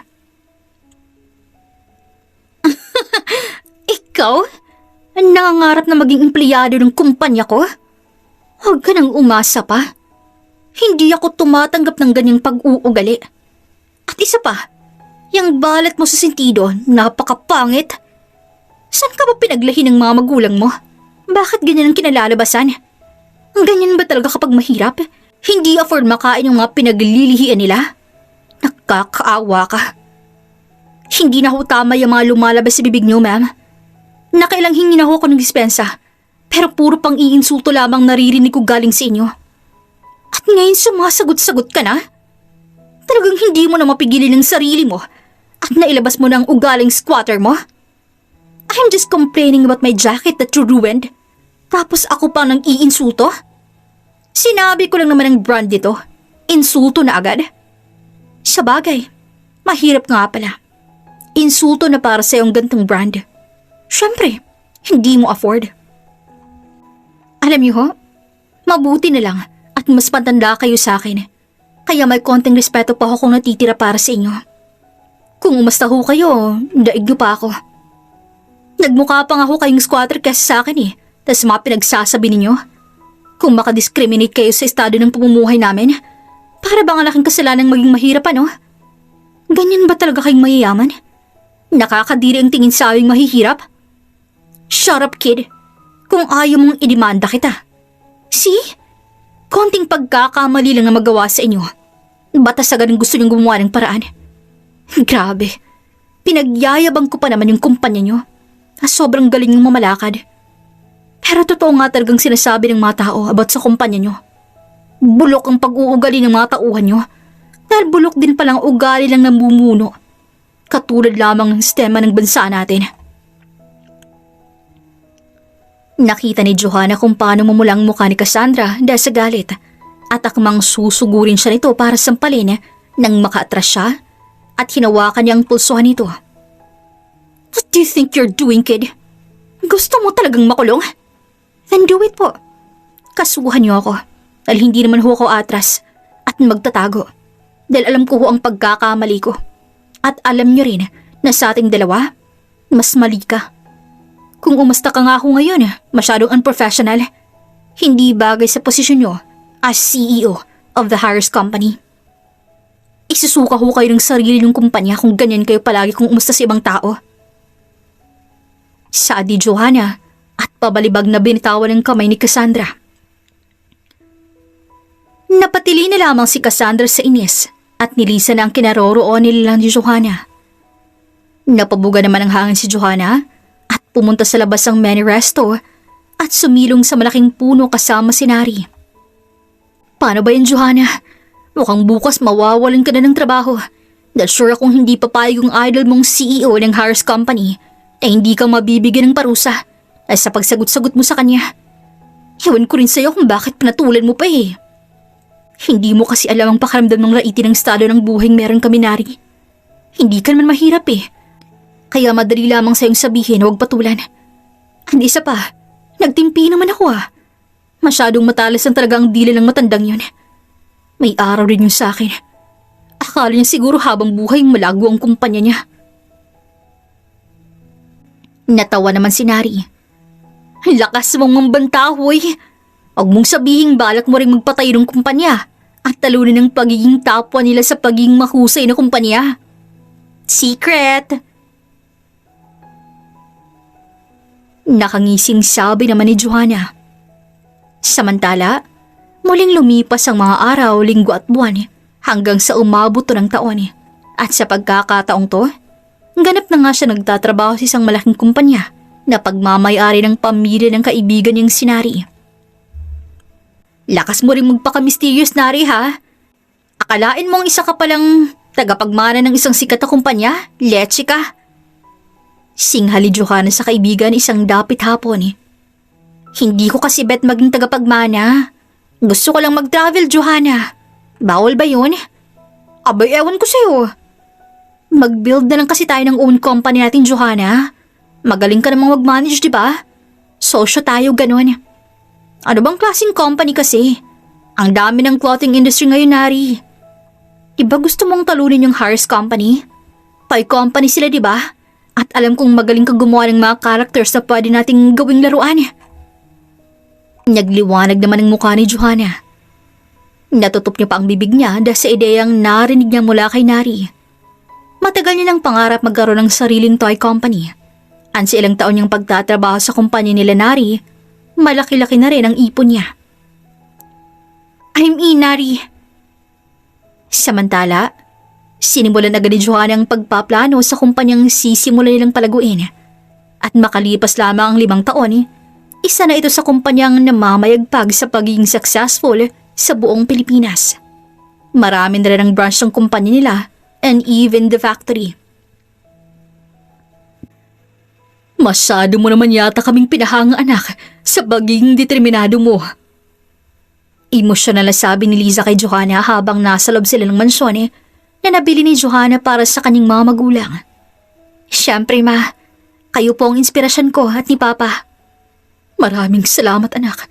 Ikaw? Nangangarap na maging empleyado ng kumpanya ko? Huwag ka nang umasa pa. Hindi ako tumatanggap ng ganyang pag-uugali. At isa pa, yung balat mo sa sentido, napakapangit. Saan ka ba pinaglahi ng mga magulang mo? Bakit ganyan ang kinalalabasan? Ganyan ba talaga kapag mahirap? Hindi afford makain yung mga pinaglilihian nila? Nakakaawa ka. Hindi na ho tama yung mga lumalabas sa bibig niyo, ma'am. Nakailang hingi na ho ako ng dispensa, pero puro pang iinsulto lamang naririnig ko galing sa inyo. At ngayon sumasagot-sagot ka na? Talagang hindi mo na mapigilin ang sarili mo at nailabas mo na ang ugaling squatter mo? I'm just complaining about my jacket that you ruined. Tapos ako pa nang iinsulto? Sinabi ko lang naman ang brand nito. Insulto na agad. Sa bagay, mahirap nga pala. Insulto na para sa iyong gantong brand. Siyempre, hindi mo afford. Alam niyo ho, mabuti na lang at mas matanda kayo sa akin. Kaya may konting respeto pa ako kung natitira para sa inyo. Kung umasta ho kayo, daig niyo pa ako. Nagmukha pa nga ho kayong squatter kasi sa akin eh. Tas mga pinagsasabi ninyo. Kung makadiscriminate kayo sa estado ng pamumuhay namin, para bang ang laking kasalanang maging mahirap ano? Ganyan ba talaga kayong mayayaman? Nakakadiri ang tingin sa aming mahihirap? Shut up, kid. Kung ayaw mong idemanda kita, See? Konting pagkakamali lang na magawa sa inyo. Batas agad ang gusto niyong gumawa ng paraan. Grabe. Pinagyayabang ko pa naman yung kumpanya niyo. Sobrang galing yung mamalakad. Pero totoo nga talagang sinasabi ng mga tao about sa kumpanya niyo. Bulok ang pag-uugali ng mga tauhan niyo. Dahil bulok din palang ugali lang ng bumuno. Katulad lamang ng sistema ng bansa natin. Nakita ni Johanna kung paano mumulang mukha ni Cassandra dahil sa galit at akmang susugurin siya nito para sampalin nang makaatras siya at hinawakan niya ang pulsuhan nito. What do you think you're doing, kid? Gusto mo talagang makulong? Then do it po. Kasuhan niyo ako dahil hindi naman ho ako atras at magtatago dahil alam ko ho ang pagkakamali ko at alam niyo rin na sa ating dalawa, mas mali ka. Kung umasta ka nga ako ngayon, masyadong unprofessional. Hindi bagay sa posisyon nyo as CEO of the Harris Company. Isusuka ho kayo ng sarili ng kumpanya kung ganyan kayo palagi kung umusta sa ibang tao. Saad ni Johanna at pabalibag na binitawan ng kamay ni Cassandra. Napatili na lamang si Cassandra sa inis at nilisan ang kinaroroonin nila ni Johanna. Napabuga naman ang hangin si Johanna at pumunta sa labas ang mini resto at sumilong sa malaking puno kasama si Nari. Paano ba yun, Johanna? Mukhang bukas mawawalan ka na ng trabaho dahil sure akong hindi papayag yung idol mong CEO ng Harris Company na hindi ka mabibigyan ng parusa dahil sa pagsagot-sagot mo sa kanya. Ewan ko rin sa'yo kung bakit pinatulan mo pa eh. Hindi mo kasi alam ang pakaramdam ng laitin ng estado ng buhing meron kami, Nari. Hindi ka naman mahirap eh. Kaya madali lamang sa'yong sabihin huwag patulan. Ang isa pa, nagtimpi naman ako ah. Masyadong matalas ang talagang dila ng matandang yun. May araw rin yun sa akin. Akala niya siguro habang buhay malago ang kumpanya niya. Natawa naman si Nari. Lakas mong mambanta, hoy. Huwag mong sabihing balak mo rin magpatay ng kumpanya at talunin ang pagiging tapwa nila sa pagiging mahusay na kumpanya. Secret! Nakangising sabi naman ni Johanna. Samantala, muling lumipas ang mga araw, linggo at buwan hanggang sa umabot to ng taon. At sa pagkakataong to, ganap na nga siya nagtatrabaho sa isang malaking kumpanya na pagmamayari ng pamilya ng kaibigan niyang si Nari. Lakas mo rin magpaka-mysterious, Nari, ha? Akalain mong isa ka palang tagapagmana ng isang sikat na kumpanya? Leche ka? Singhali Johanna sa kaibigan isang dapit hapon. Hindi ko kasi bet maging tagapagmana. Gusto ko lang mag-travel, Johanna. Bawal ba yun? Abay, ewan ko sa'yo. Mag-build na lang kasi tayo ng own company natin, Johanna. Magaling ka namang mag-manage, di ba? Sosyo tayo, ganun. Ano bang klaseng company kasi? Ang dami ng clothing industry ngayon, Nari. Diba gusto mong talunin yung Harris Company? Toy company sila, di ba? At alam kong magaling ka gumawa ng mga characters na pwede nating gawing laruan. Nagliwanag naman ang mukha ni Johanna. Natutup niya pa ang bibig niya dahil sa ideyang narinig niya mula kay Nari. Matagal niya ng pangarap magkaroon ng sariling toy company. Ansi ilang taon niyang pagtatrabaho sa kumpanya nila Nari, malaki-laki na rin ang ipon niya. I'm in, Nari. Samantala, sinimulan agad ni Johanna ang pagpaplano sa kumpanyang sisimulan nilang palaguin. At makalipas lamang ang 5 taon, isa na ito sa kumpanyang namamayagpag sa pagiging successful sa buong Pilipinas. Marami na rin ang branch ng kumpanya nila and even the factory. Masyado mo naman yata kaming pinahanga, anak, sa pagiging determinado mo. Emosyonal na sabi ni Liza kay Johanna habang nasa loob sila ng mansyon na nabili ni Johanna para sa kanyang mga magulang. Siyempre, ma, kayo po ang inspirasyon ko at ni Papa. Maraming salamat, anak.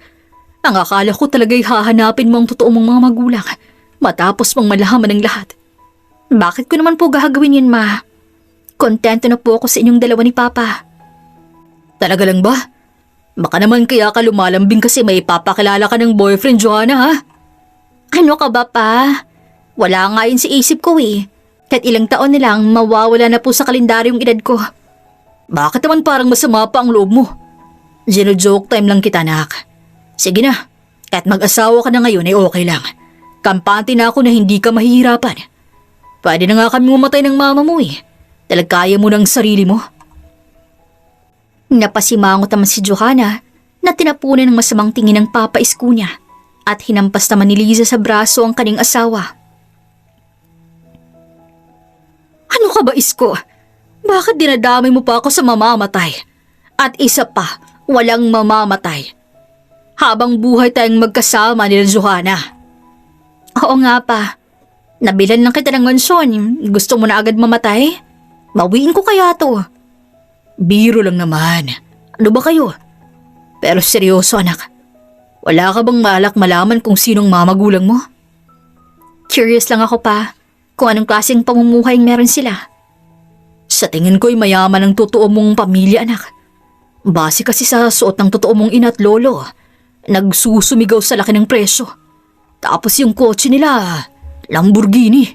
Ang akala ko talaga'y hahanapin mo ang totoo mong mga magulang matapos mong malaman ng lahat. Bakit ko naman po gagawin yun, ma? Kontento na po ako sa inyong dalawa ni Papa. Talaga lang ba? Baka naman kaya ka lumalambing kasi may papakilala ka ng boyfriend, Johanna, ha? Ano ka ba, pa? Wala nga yun sa isip ko eh. Kahit ilang taon na lang, mawawala na po sa kalendaryong edad ko. Bakit naman parang masama pa ang loob mo? Zero joke time lang kita, anak. Sige na, Kahit mag-asawa ka na ngayon ay okay lang. Kampante na ako na hindi ka mahihirapan. Pwede na nga kami mamatay ng mama mo eh. Kaya mo ng sarili mo. Napasimangot naman si Johanna na tinapunan ng masamang tingin ng papa Isko niya at hinampas naman ni Liza sa braso ang kanyang asawa. Ano ka ba, Isko? Bakit dinadamay mo pa ako sa mamamatay? At isa pa, walang mamamatay. Habang buhay tayong magkasama nila Johanna. Oo nga pa. Nabilan lang kita ng mansyon. Gusto mo na agad mamatay? Bawiin ko kaya to. Biro lang naman. Ano ba kayo? Pero seryoso anak. Wala ka bang malak malaman kung sinong mamagulang mo? Curious lang ako pa kung anong klaseng pamumuhay meron sila. Sa tingin ko'y mayaman ang totoo mong pamilya anak. Base kasi sa suot ng totoo mong ina at lolo. Nagsusumigaw sa laki ng presyo. Tapos yung kotse nila, Lamborghini.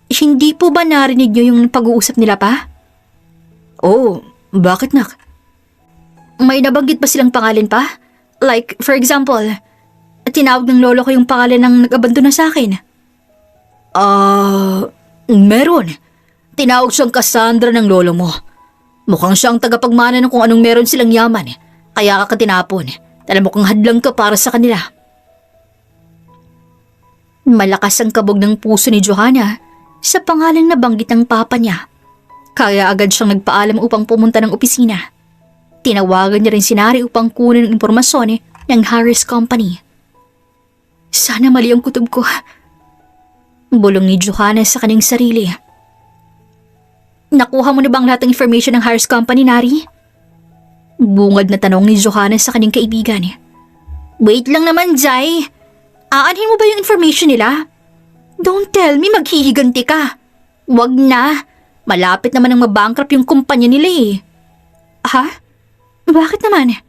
Hindi po ba narinig niyo yung pag-uusap nila pa? Oh, bakit nak? May nabanggit ba silang pangalan pa? Like, for example, tinawag ng lolo ko yung pangalan ng nag-abandona sa akin. Meron. Tinawag siyang Cassandra ng lolo mo. Mukhang siyang tagapagmana ng kung anong meron silang yaman. Kaya ka tinapon. Alam mo kung hadlang ka para sa kanila. Malakas ang kabog ng puso ni Johanna sa pangalang nabanggit ng papa niya. Kaya agad siyang nagpaalam upang pumunta ng opisina. Tinawagan niya rin si Nari upang kunin ang impormasyon ng Harris Company. Sana mali ang kutob ko. Bulong ni Johanna sa kanyang sarili. Nakuha mo na bang lahat ng information ng Harris Company, Nari? Bungad na tanong ni Johanna sa kanyang kaibigan. Wait lang naman, Jai. Aanhin mo ba yung information nila? Don't tell me maghihiganti ka. Wag na. Malapit naman ang mabankrupt yung kumpanya nila eh. Ha? Bakit naman?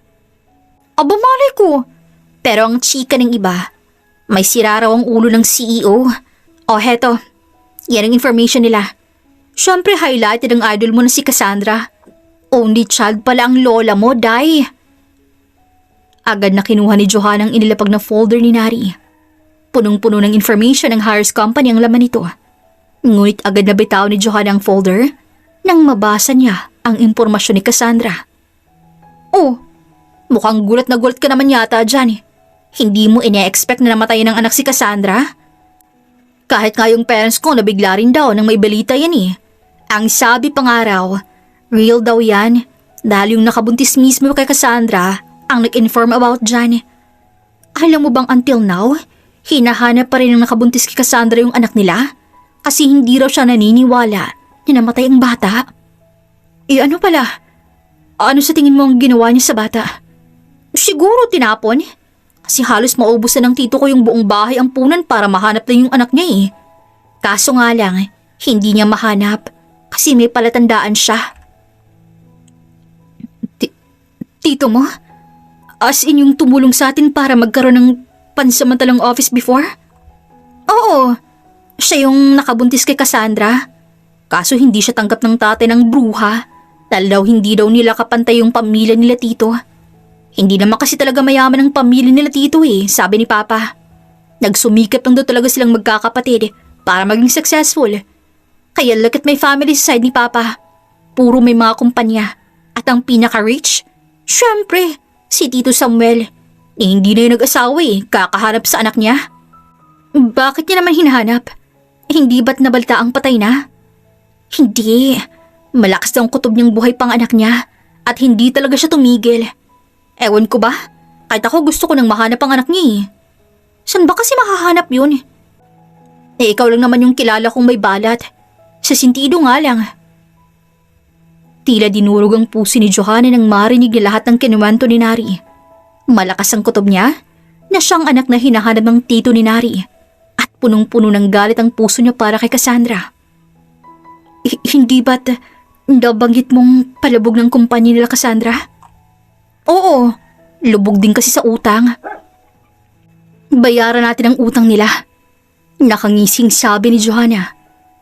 Aba malay ko. Pero ang chika ng iba, may sira raw ang ulo ng CEO. O heto, yan ang information nila. Siyempre highlighted ang idol mo na si Cassandra. Only child pala ang lola mo, Day. Agad na kinuha ni Johanna ang inilapag na folder ni Nari. Punong-puno ng information ng Harris Company ang laman nito. Ngunit agad na bitaw ni Johanna ang folder nang mabasa niya ang impormasyon ni Cassandra. Oh, mukhang gulat na gulat ka naman yata dyan. Hindi mo ine-expect na namatayin ng anak si Cassandra? Kahit nga yung parents ko nabigla rin daw nang may balita yan eh. Ang sabi pa nga raw, real daw yan dahil yung nakabuntis mismo kay Cassandra ang nag-inform about dyan. Alam mo bang until now, hinahanap pa rin ng nakabuntis kay Cassandra yung anak nila kasi hindi raw siya naniniwala na namatay ang bata. Eh ano pala? Ano sa tingin mo ang ginawa niya sa bata? Siguro tinapon. Kasi halos maubos na ng tito ko yung buong bahay ang punan para mahanap lang yung anak niya eh. Kaso nga lang, hindi niya mahanap kasi may palatandaan siya. Tito mo? As in yung tumulong sa atin para magkaroon ng pansamantalang office before? Oo, siya yung nakabuntis kay Cassandra. Kaso hindi siya tanggap ng tatay ng bruha dahil daw hindi daw nila kapantay yung pamilya nila tito. Hindi naman kasi talaga mayaman ang pamilya nila tito eh, sabi ni Papa. Nagsumikap lang daw talaga silang magkakapatid para maging successful. Kaya look at my family side ni Papa. Puro may mga kumpanya. At ang pinaka-rich, syempre, si Tito Samuel. Hindi na yung nag-asawa eh, kakahanap sa anak niya. Bakit niya naman hinahanap? Hindi ba't nabalta ang patay na? Hindi. Malakas daw ang kutob niyang buhay pang anak niya at hindi talaga siya tumigil. Ewan ko ba? Kahit ako gusto ko nang mahanap ang anak niya eh. Saan ba kasi makahanap yun? Eh ikaw lang naman yung kilala kong may balat. Sa sentido nga lang. Tila dinurog ang puso ni Johanna nang marinig niya lahat ng kinuwento ni Nari. Malakas ang kutob niya na siyang anak na hinahanap ng tito ni Nari at punong-puno ng galit ang puso niya para kay Cassandra. Hindi ba't nabanggit mong palabog ng kumpanya nila Cassandra? Oo, lubog din kasi sa utang. Bayaran natin ang utang nila. Nakangising sabi ni Johanna.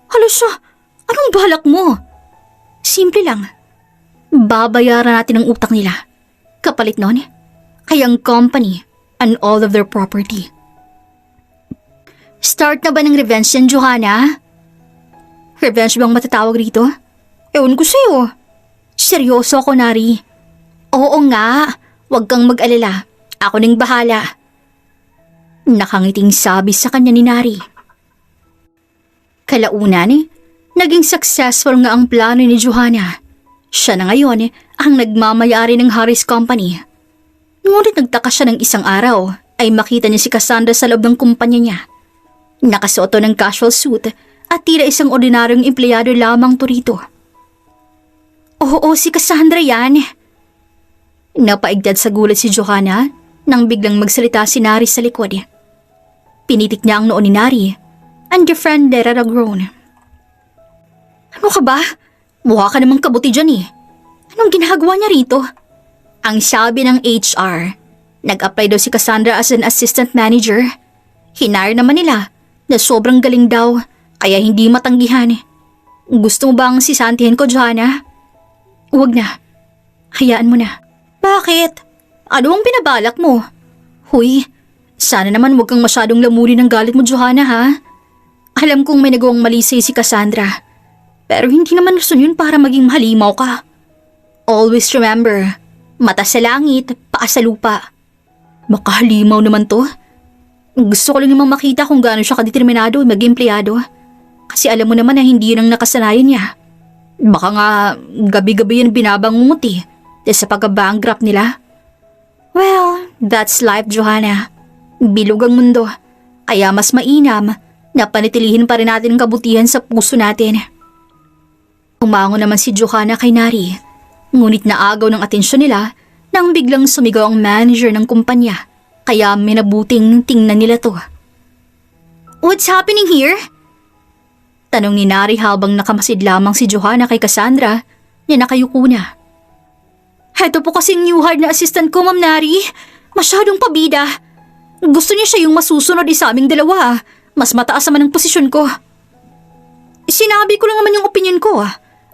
Halos anong balak mo? Simple lang. Babayaran natin ang utang nila. Kapalit nun, kaya ang company, and all of their property. Start na ba ng revenge yan, Johanna? Revenge bang matatawag rito? Ewan ko sa'yo. Seryoso ako, Nari. Oo nga, huwag kang mag-alala. Ako nang bahala. Nakangiting sabi sa kanya ni Nari. Kalaunan, naging successful nga ang plano ni Johanna. Siya na ngayon ang nagmamayari ng Harris Company. Ngunit nagtaka siya ng isang araw ay makita niya si Cassandra sa loob ng kumpanya niya. Nakasuot ng casual suit at tila isang ordinaryong empleyado lamang to rito. Oo, si Cassandra yan. Napaigdad sa gulat si Johanna nang biglang magsalita si Nari sa likod. Pinitik niya ang noo ni Nari and the friend let out a groan. Ano ka ba? Mukha ka namang kabuti dyan eh. Anong ginagawa niya rito? Ang sabi ng HR, nag-apply daw si Cassandra as an assistant manager. Hinire naman nila na sobrang galing daw kaya hindi matanggihan. Gusto mo bang sisantihin ko, Johanna? Huwag na. Hayaan mo na. Bakit? Ano ang binabalak mo? Huy, sana naman huwag kang masyadong lamunin ng galit mo, Johanna, ha? Alam kong may nagawang mali sa'yo si Cassandra. Pero hindi naman rason yun para maging mahalimaw ka. Always remember, mata sa langit, paa sa lupa. Makahalimaw naman to. Gusto ko lang namang makita kung gaano siya kadeterminado maging empleyado. Kasi alam mo naman na hindi yun ang nakasanayan niya. Baka nga gabi-gabi yan binabangungot eh. Dahil sa pagka-bankrupt nila. Well, that's life, Johanna. Bilog ang mundo. Kaya mas mainam na panitilihin pa rin natin ang kabutihan sa puso natin. Umango naman si Johanna kay Nari. Ngunit naagaw ng atensyon nila nang biglang sumigaw ang manager ng kumpanya. Kaya minabuting tingnan nila to. What's happening here? Tanong ni Nari habang nakamasid lamang si Johanna kay Cassandra na nakayuko na. Heto po kasing new hire na assistant ko, Ma'am Nari. Masyadong pabida. Gusto niya siya yung masusunod sa aming dalawa. Mas mataas naman ang posisyon ko. Sinabi ko lang naman yung opinion ko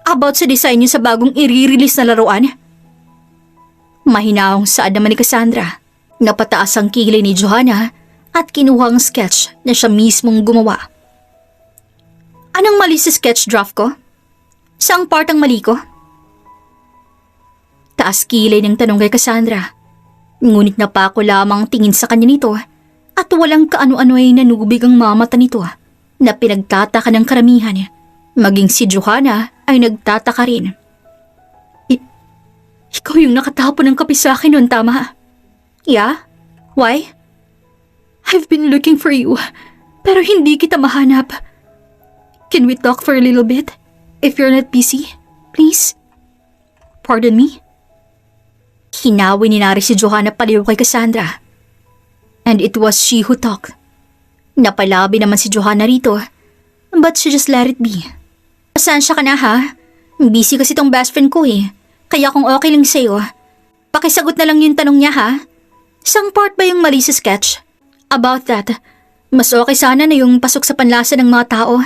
about sa design niyo sa bagong i-release na laruan. Mahinahong saad naman ni Cassandra. Napataas ang kilay ni Johanna at kinuha ang sketch na siya mismong gumawa. Anong mali sa sketch draft ko? Saang part ang mali ko? Taas kilay ng tanong kay Cassandra. Ngunit napako lamang tingin sa kanya nito at walang kaano-ano ay nanubig ang mamata nito na pinagtataka ng karamihan. Maging si Johanna ay nagtataka rin. Ikaw yung nakatapon ng kape sa akin noon, tama? Yeah? Why? I've been looking for you, pero hindi kita mahanap. Can we talk for a little bit? If you're not busy, please? Pardon me? Hinawi ni Nari si Johanna paliw kay Cassandra. And it was she who talked. Napalabi naman si Johanna rito, but she just let it be. Pasensya ka na ha? Busy kasi tong best friend ko eh. Kaya kung okay lang sa'yo, pakisagot na lang yung tanong niya ha? Sang part ba yung mali sa sketch? About that, mas okay sana na yung pasok sa panlasa ng mga tao.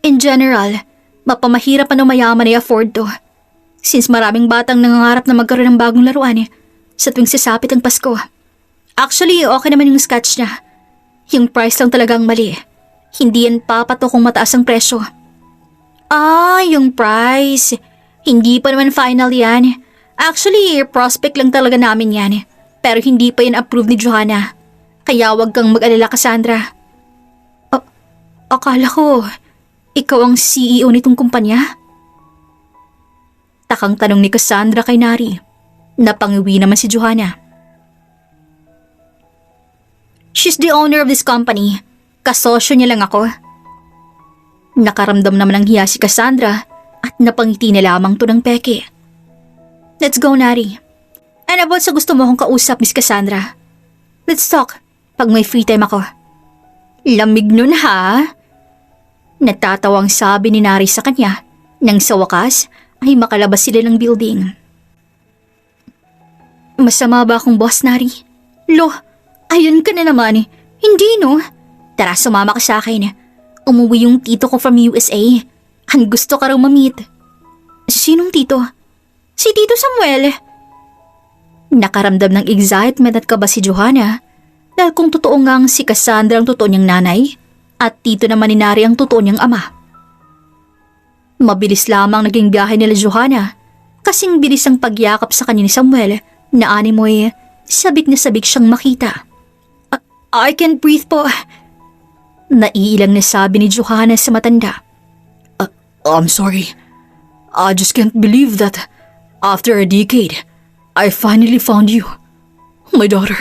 In general, mapamahirap ano mayaman ay afford to. Since maraming batang nangangarap na magkaroon ng bagong laruan sa tuwing sasapit ang Pasko. Actually, okay naman yung sketch niya. Yung price lang talagang mali. Hindi yan papato kung mataas ang presyo. Ah, yung price. Hindi pa naman final yan. Actually, prospect lang talaga namin yan. Pero hindi pa yan approved ni Johanna. Kaya wag kang mag-alala, Cassandra. Akala ko, ikaw ang CEO nitong kumpanya? Takang tanong ni Cassandra kay Nari. Napangiwi naman si Johanna. She's the owner of this company. Kasosyo niya lang ako. Nakaramdam naman ng hiya si Cassandra at napangiti na lamang to ng peke. Let's go, Nari. And about sa gusto mo akong kausap, Miss Cassandra. Let's talk pag may free time ako. Lamig nun ha? Natatawang sabi ni Nari sa kanya nang sa wakas ay makalabas sila ng building. Masama ba akong boss, Nari? Lo, ayun ka na naman. Hindi no? Tara, sumama ka sa akin. Umuwi yung tito ko from USA. Ang gusto ka raw ma-meet. Sinong tito? Si Tito Samuel. Nakaramdam ng excitement at kaba si Johanna Dahil kung totoo ngang si Cassandra ang totoo niyang nanay at Tito naman ni Nari ang totoo niyang ama. Mabilis lamang naging biyahe nila Johanna, kasing bilis ang pagyakap sa kanya ni Samuel na animoy sabik na sabik siyang makita. I can't breathe po. Naiilang na sabi ni Johanna sa matanda. I'm sorry. I just can't believe that after a decade, I finally found you, my daughter.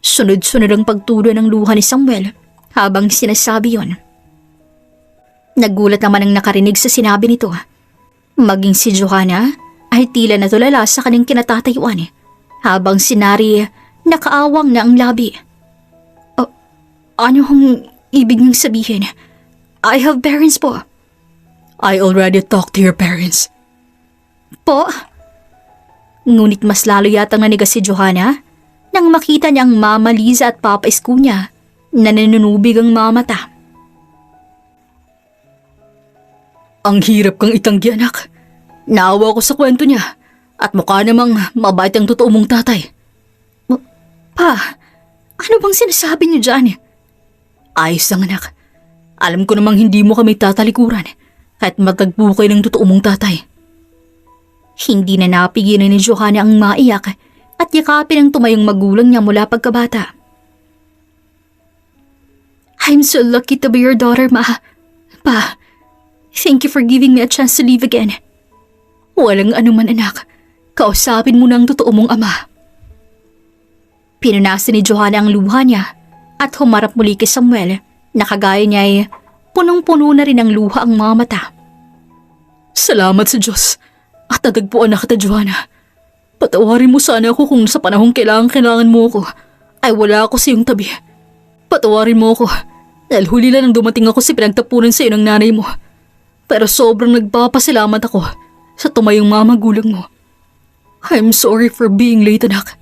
Sunod-sunod ang pagtulo ng luha ni Samuel habang sinasabi yon. Nagulat naman ang nakarinig sa sinabi nito. Maging si Johanna ay tila natulala sa kanyang kinatatayuan habang si Nari nakaawang na ang labi. Ano ang ibig niyong sabihin? I have parents po. I already talked to your parents. Po? Ngunit mas lalo yatang nanigas si Johanna nang makita niyang Mama Liza at Papa Isko niya na nanunubig ang mga mata. Ang hirap kang itanggi, anak. Naawa ko sa kwento niya at mukha namang mabait ang totoo mong tatay. Pa, ano bang sinasabi niyo dyan? Ayos lang, anak. Alam ko namang hindi mo kami tatalikuran kahit magtagpo kayo ng totoo mong tatay. Hindi na napigilan ni Johanna ang maiyak at yakapin ang tumayong magulang niya mula pagkabata. I'm so lucky to be your daughter, Ma. Pa, thank you for giving me a chance to live again. Walang anuman, anak. Kausapin mo na ang totoo mong ama. Pinunasan ni Johanna ang luha niya at humarap muli kay Samuel na kagaya niya ay punong-puno na rin ang luha ang mga mata. Salamat sa Diyos at natagpuan na kita, Johanna. Patawarin mo sana ako kung sa panahong kailangan mo ako ay wala ako sa iyong tabi. Patawarin mo ako dahil huli lang nang dumating ako sa pinagtapunan sa iyo ng nanay mo. Pero sobrang nagpapasalamat ako sa tumayong mga magulang mo. I'm sorry for being late, anak.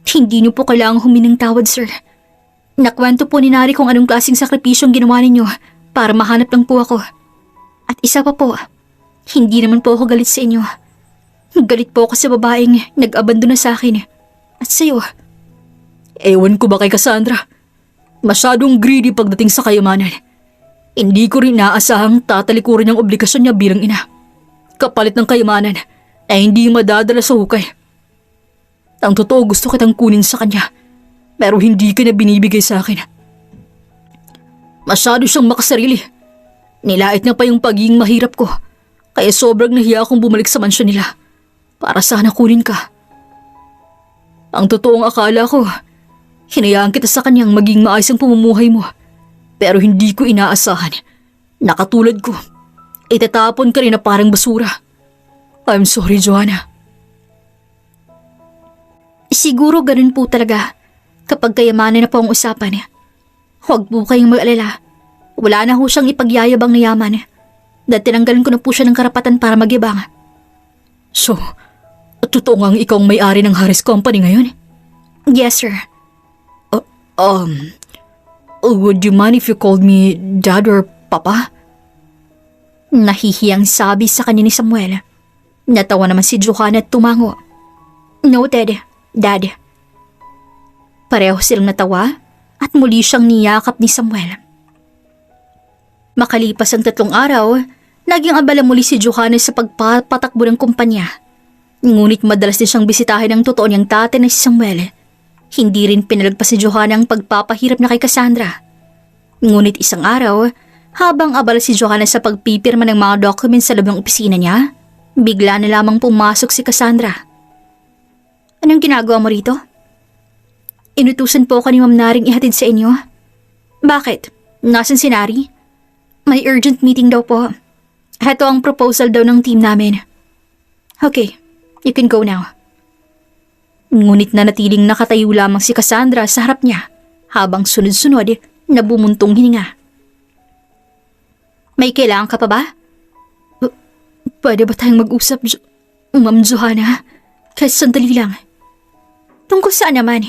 Hindi niyo po kailangang huminang tawad, sir. Nakwento po ni Nari kung anong klaseng sakripisyong ginawa ninyo para mahanap lang po ako. At isa pa po, hindi naman po ako galit sa inyo. Galit po ako sa babaeng nag-abandona sa akin. At sa'yo. Ewan ko ba kay Cassandra? Masyadong greedy pagdating sa kayamanan. Hindi ko rin naasahang tatalikuran ang obligasyon niya bilang ina. Kapalit ng kayamanan na hindi madadala sa hukay. Ang totoo, gusto kitang kunin sa kanya. Pero hindi ka na binibigay sa akin. Masyado siyang makasarili. Nilait niya pa yung pagiging mahirap ko. Kaya sobrang nahiya akong bumalik sa mansyon nila. Para sana kunin ka. Ang totoong akala ko, hinayaan kita sa kanyang maging maayos ang pamumuhay mo. Pero hindi ko inaasahan. Nakatulad ko, itatapon ka rin na parang basura. I'm sorry, Johanna. Siguro ganun po talaga. Kapag kayamanan na po ang usapan, huwag po kayong mag-alala. Wala na ho siyang ipagyayabang na yaman. Dahil tinanggalan ko na po siya ng karapatan para magyabang. So, totoo ngang ikaw ang may-ari ng Harris Company ngayon? Yes, sir. Would you mind if you called me Dad or Papa? Nahihiyang sabi sa kanya ni Samuel. Natawa naman si Johanna at tumango. Noted, Dad. Pareho silang natawa at muli siyang niyakap ni Samuel. Makalipas ang 3 araw, naging abala muli si Johanna sa pagpapatakbo ng kumpanya. Ngunit madalas din siyang bisitahin ng totoo niyang tatay na si Samuel. Hindi rin pinalagpas si Johanna ang pagpapahirap na kay Cassandra. Ngunit isang araw, habang abala si Johanna sa pagpipirma ng mga documents sa loob ng opisina niya, bigla na lamang pumasok si Cassandra. Anong ginagawa mo rito? Inutusan po ako ni Ma'am Naring ihatid sa inyo. Bakit? Nasaan si Nari? May urgent meeting daw po. Heto ang proposal daw ng team namin. Okay, you can go now. Ngunit nanatiling nakatayo lamang si Cassandra sa harap niya habang sunod-sunod na bumuntong hininga. May kailangan ka pa ba? Pwede ba tayong mag-usap, Ma'am Johanna? Kahit sandali lang. Tungkol saan naman?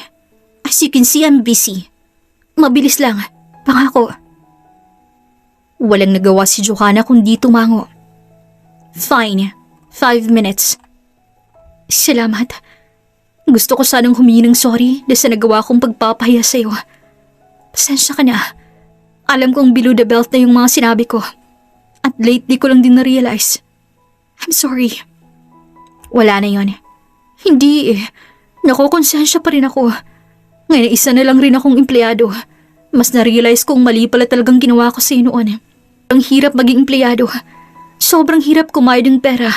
As you can see, I'm busy. Mabilis lang. Pangako. Walang nagawa si Johanna kundi tumango. Fine. 5 minutes. Salamat. Gusto ko sanang humingi ng sorry dahil sa nagawa kong pagpapahiya sa'yo. Pasensya ka na. Alam kong below the belt na yung mga sinabi ko. At lately ko lang din na-realize. I'm sorry. Wala na yon. Hindi eh. Nakokonsensya pa rin ako. Ngayon isa na lang rin akong empleyado. Mas na-realize kong mali pala talagang ginawa ko sa'yo noon. Ang hirap maging empleyado. Sobrang hirap kumayad ng pera.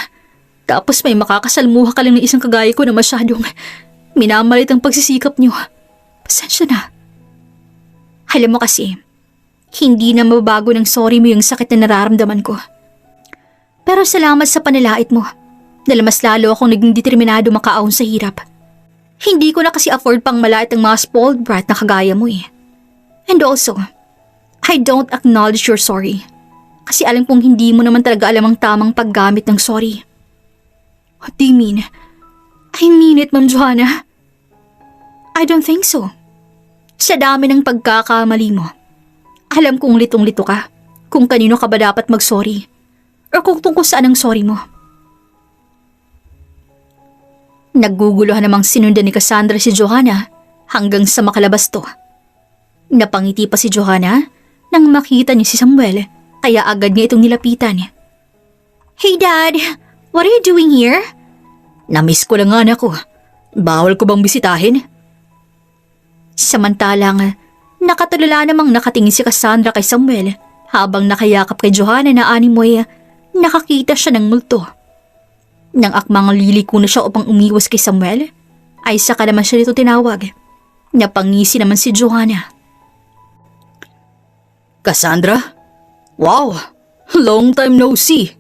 Tapos may makakasalmuha ka lang ng isang kagaya ko na masyadong minamalit ang pagsisikap niyo. Pasensya na. Alam mo kasi, hindi na mababago ng sorry mo yung sakit na nararamdaman ko. Pero salamat sa panalait mo. Dahil mas lalo akong naging determinado makaahon sa hirap. Hindi ko na kasi afford pang malait ang mga spoiled brat na kagaya mo eh. And also, I don't acknowledge your sorry. Kasi alam kong hindi mo naman talaga alam ang tamang paggamit ng sorry. What do you mean? I mean it, Ma'am Johanna. I don't think so. Sa dami ng pagkakamali mo, alam kong litong-lito ka kung kanino ka ba dapat mag-sorry or kung tungkol saan ang sorry mo. Nagguguluhan namang sinundan ni Cassandra si Johanna hanggang sa makalabas to. Napangiti pa si Johanna nang makita niya si Samuel kaya agad niya itong nilapitan. Hey Dad, what are you doing here? Namiss ko lang anak ko. Bawal ko bang bisitahin? Samantalang nakatulala namang nakatingin si Cassandra kay Samuel habang nakayakap kay Johanna na animoy nakakita siya ng multo. Nang akmang liliko na siya upang umiwas kay Samuel, ay saka naman siya nito tinawag. Napangisi naman si Johanna. Cassandra? Wow! Long time no see!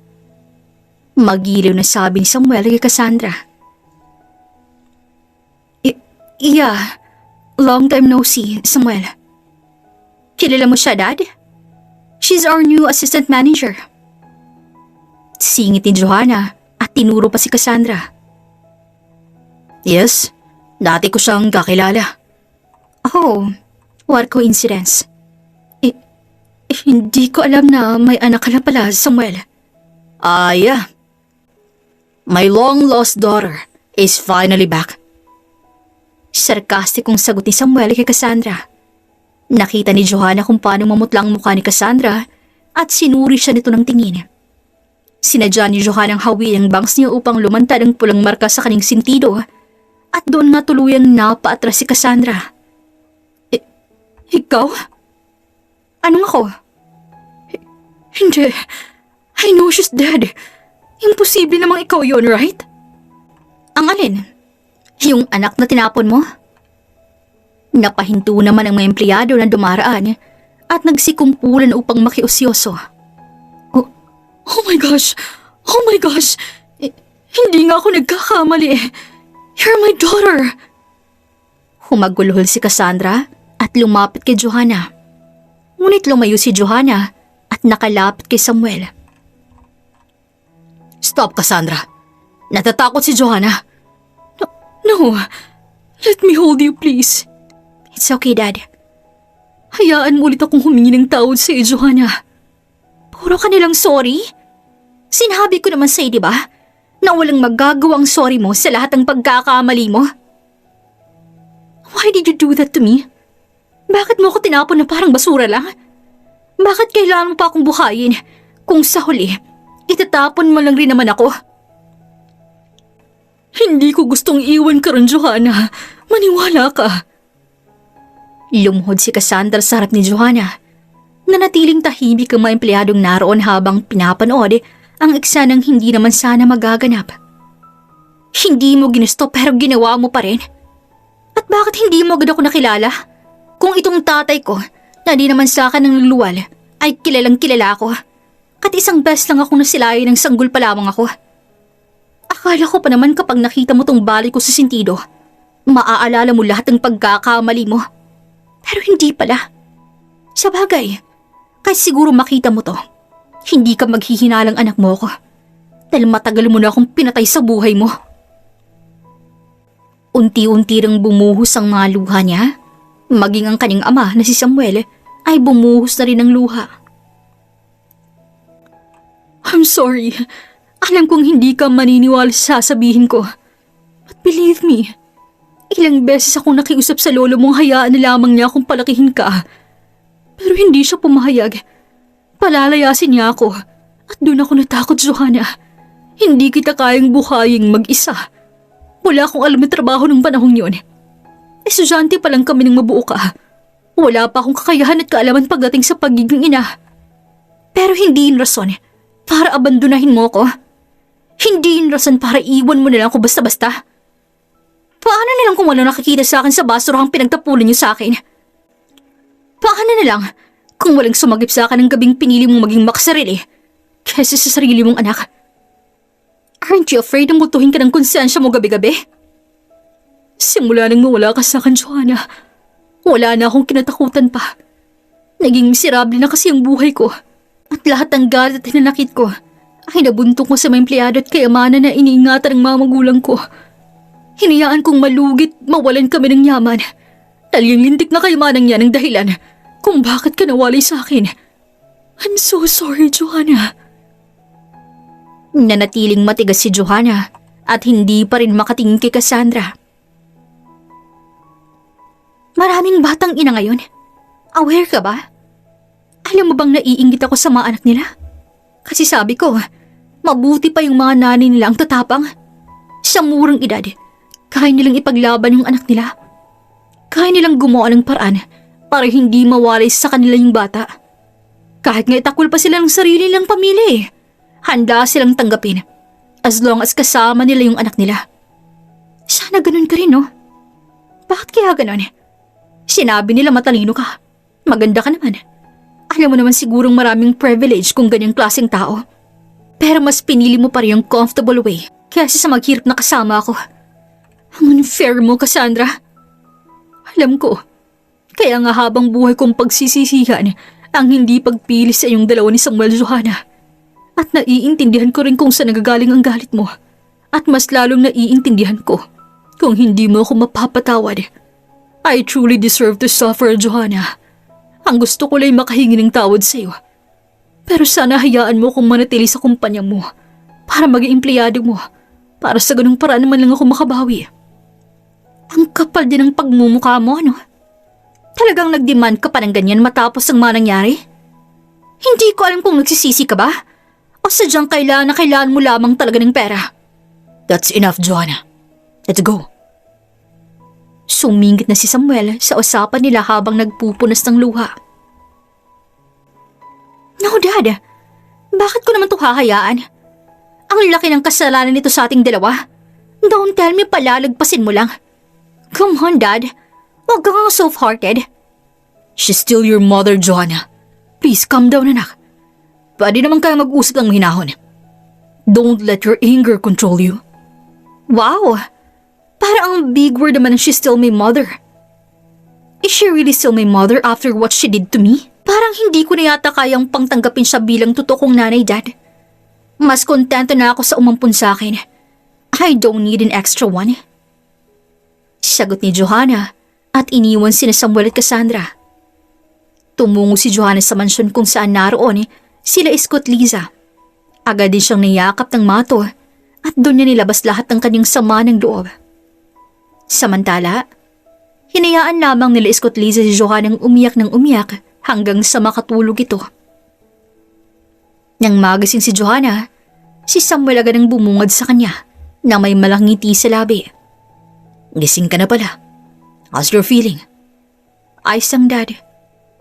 Magiliw na sabi ni Samuel kay Cassandra. Yeah, long time no see, Samuel. Kilala mo siya, Dad? She's our new assistant manager. Singit ni Johanna at tinuro pa si Cassandra. Yes, dati ko siyang kakilala. Oh, what coincidence. Hindi ko alam na may anak ka na pala, Samuel. Yeah. My long-lost daughter is finally back. Sarkastikong sagot ni Samuel kay Cassandra. Nakita ni Johanna kung paano mamutla ang mukha ni Cassandra at sinuri siya nito ng tingin. Sinadya ni Johanna ang hawi ang bangs niya upang lumantad ang pulang marka sa kanyang sintido at doon nga tuluyang napaatras si Cassandra. Ikaw? Anong ako? Hindi. I know she's dead. Imposible namang ikaw yun, right? Ang alin? Yung anak na tinapon mo? Napahinto naman ang mga empleyado na dumaraan at nagsikumpulan upang makiusyoso. Oh my gosh! Oh my gosh! Hindi nga ako nagkakamali. You're my daughter! Humaguluhol si Cassandra at lumapit kay Johanna. Ngunit lumayo si Johanna at nakalapit kay Samuel. Stop, Cassandra. Natatakot si Johanna. No. Let me hold you, please. It's okay, Dad. Hayaan mo ulit akong humingi ng tawad sa iyo, Johanna. Puro ka nilang sorry? Sinabi ko naman sa'yo, di ba? Na walang magagawang sorry mo sa lahat ng pagkakamali mo. Why did you do that to me? Bakit mo ako tinapon na parang basura lang? Bakit kailangan pa akong buhayin kung sa huli, itatapon mo lang rin naman ako? Hindi ko gustong iwan ka rin, Johanna. Maniwala ka. Lumuhod si Cassandra sa harap ni Johanna. Nanatiling tahimik ang mga empleyadong naroon habang pinapanood ang eksanang hindi naman sana magaganap. Hindi mo ginusto pero ginawa mo pa rin. At bakit hindi mo agad ako nakilala? Kung itong tatay ko na di naman sa akin ng luwal ay kilalang kilala ako. Kat isang beses lang ako nasilayan ng sanggol pa lamang ako. Akala ko pa naman kapag nakita mo tong bali ko sa sentido, maaalala mo lahat ng pagkakamali mo. Pero hindi pala. Sa bagay, kahit siguro makita mo to, hindi ka maghihinalang anak mo ako. Dahil matagal mo na akong pinatay sa buhay mo. Unti-unti ring bumuhos ang mga luha niya. Maging ang kanyang ama na si Samuel ay bumuhos na rin ng luha. I'm sorry. Alam kong hindi ka maniniwala sa sasabihin ko. But believe me, Ilang beses akong nakiusap sa lolo mong hayaan na lamang niya akong palakihin ka. Pero hindi siya pumahayag. Palalayasin niya ako. At doon ako natakot, Johanna. Hindi kita kayang buhaying mag-isa. Wala akong alam na trabaho ng panahong yun. Estudyante pa lang kami ng mabuo ka. Wala pa akong kakayahan at kaalaman pagdating sa pagiging ina. Pero hindi yun rason para abandonahin mo ko. Hindi yun rason para iwan mo na lang ako basta-basta. Paano na lang kung wala nakakita sa akin sa basurahang pinagtapulan niyo sa akin? Paano na lang kung walang sumagip sa akin ng gabing pinili mong maging makasarili kaysa sa sarili mong anak? Aren't you afraid na mutuhin ka ng konsensya mo gabi-gabi? Simula nang mawala ka sa akin, Johanna, wala na akong kinatakutan pa. Naging miserable na kasi ang buhay ko. At lahat ng galit at hinanakit ko ay nabuntong ko sa mga empleyado at kayamanan na iniingatan ng mga magulang ko. Hinayaan kong malugit, mawalan kami ng yaman. Dahil yung lintik na kayamanan niya ng dahilan kung bakit ka nawalay sa akin. I'm so sorry, Johanna. Nanatiling matigas si Johanna at hindi pa rin makatingin kay Cassandra. Maraming batang ina ngayon. Aware ka ba? Alam mo bang naiinggit ako sa mga anak nila? Kasi sabi ko, mabuti pa yung mga nanay nila ang tatapang. Sa murang edad, kaya nilang ipaglaban yung anak nila. Kaya nilang gumawa ng paraan para hindi mawalay sa kanila yung bata. Kahit nga itakwil pa sila ng sarili nilang pamilya eh. Handa silang tanggapin as long as kasama nila yung anak nila. Sana ganun ka rin, no? Bakit kaya ganun? Sinabi nila matalino ka. Maganda ka naman. Alam mo naman sigurong maraming privilege kung ganyang klaseng tao. Pero mas pinili mo pa rin yung comfortable way kaysa sa maghirap na kasama ako. Ang unfair mo, Cassandra. Alam ko. Kaya nga habang buhay kong pagsisisihan ang hindi pagpili sa iyong dalawa ni Samuel, Johanna. At naiintindihan ko rin kung saan nagagaling ang galit mo. At mas lalong naiintindihan ko kung hindi mo ako mapapatawad. I truly deserve to suffer, Johanna. Ang gusto ko lang makahingi ng tawad sa iyo. Pero sana hayaan mo akong manatili sa kumpanya mo para maging empleyado mo. Para sa ganung paraan naman lang ako makabawi. Ang kapal din ng pagmumukha mo, ano? Talagang nag-demand ka pa ng ganyan matapos ang mga nangyari? Hindi ko alam kung nagsisisi ka ba? O sadyang kailangan mo lamang talaga ng pera? That's enough, Johanna. Let's go. Sumingit na si Samuel sa usapan nila habang nagpupunas ng luha. No, Dad. Bakit ko naman ito hahayaan? Ang laki ng kasalanan nito sa ating dalawa. Don't tell me palalagpasin mo lang. Come on, Dad. Huwag kang soft-hearted. She's still your mother, Johanna. Please, calm down, anak. Pwede naman kayo mag-usap ng mahinahon. Don't let your anger control you. Wow! Parang ang big word naman na she's still my mother. Is she really still my mother after what she did to me? Parang hindi ko na yata kayang pangtanggapin siya bilang totoo kong nanay, Dad. Mas kontento na ako sa umampun sa akin. I don't need an extra one. Sagot ni Johanna at iniwan sina Samuel at Cassandra. Tumungo si Johanna sa mansyon kung saan naroon sila Isko at Liza. Agad din siyang niyakap ng mato at doon niya nilabas lahat ng kanyang sama ng loob. Samantala, hinayaan lamang nila Isko at Liza si Johanna ng umiyak hanggang sa makatulog ito. Nang magising si Johanna, si Samuel agad ang bumungad sa kanya na may malaking ngiti sa labi. Gising ka na pala. How's your feeling? Ayos lang, Dad.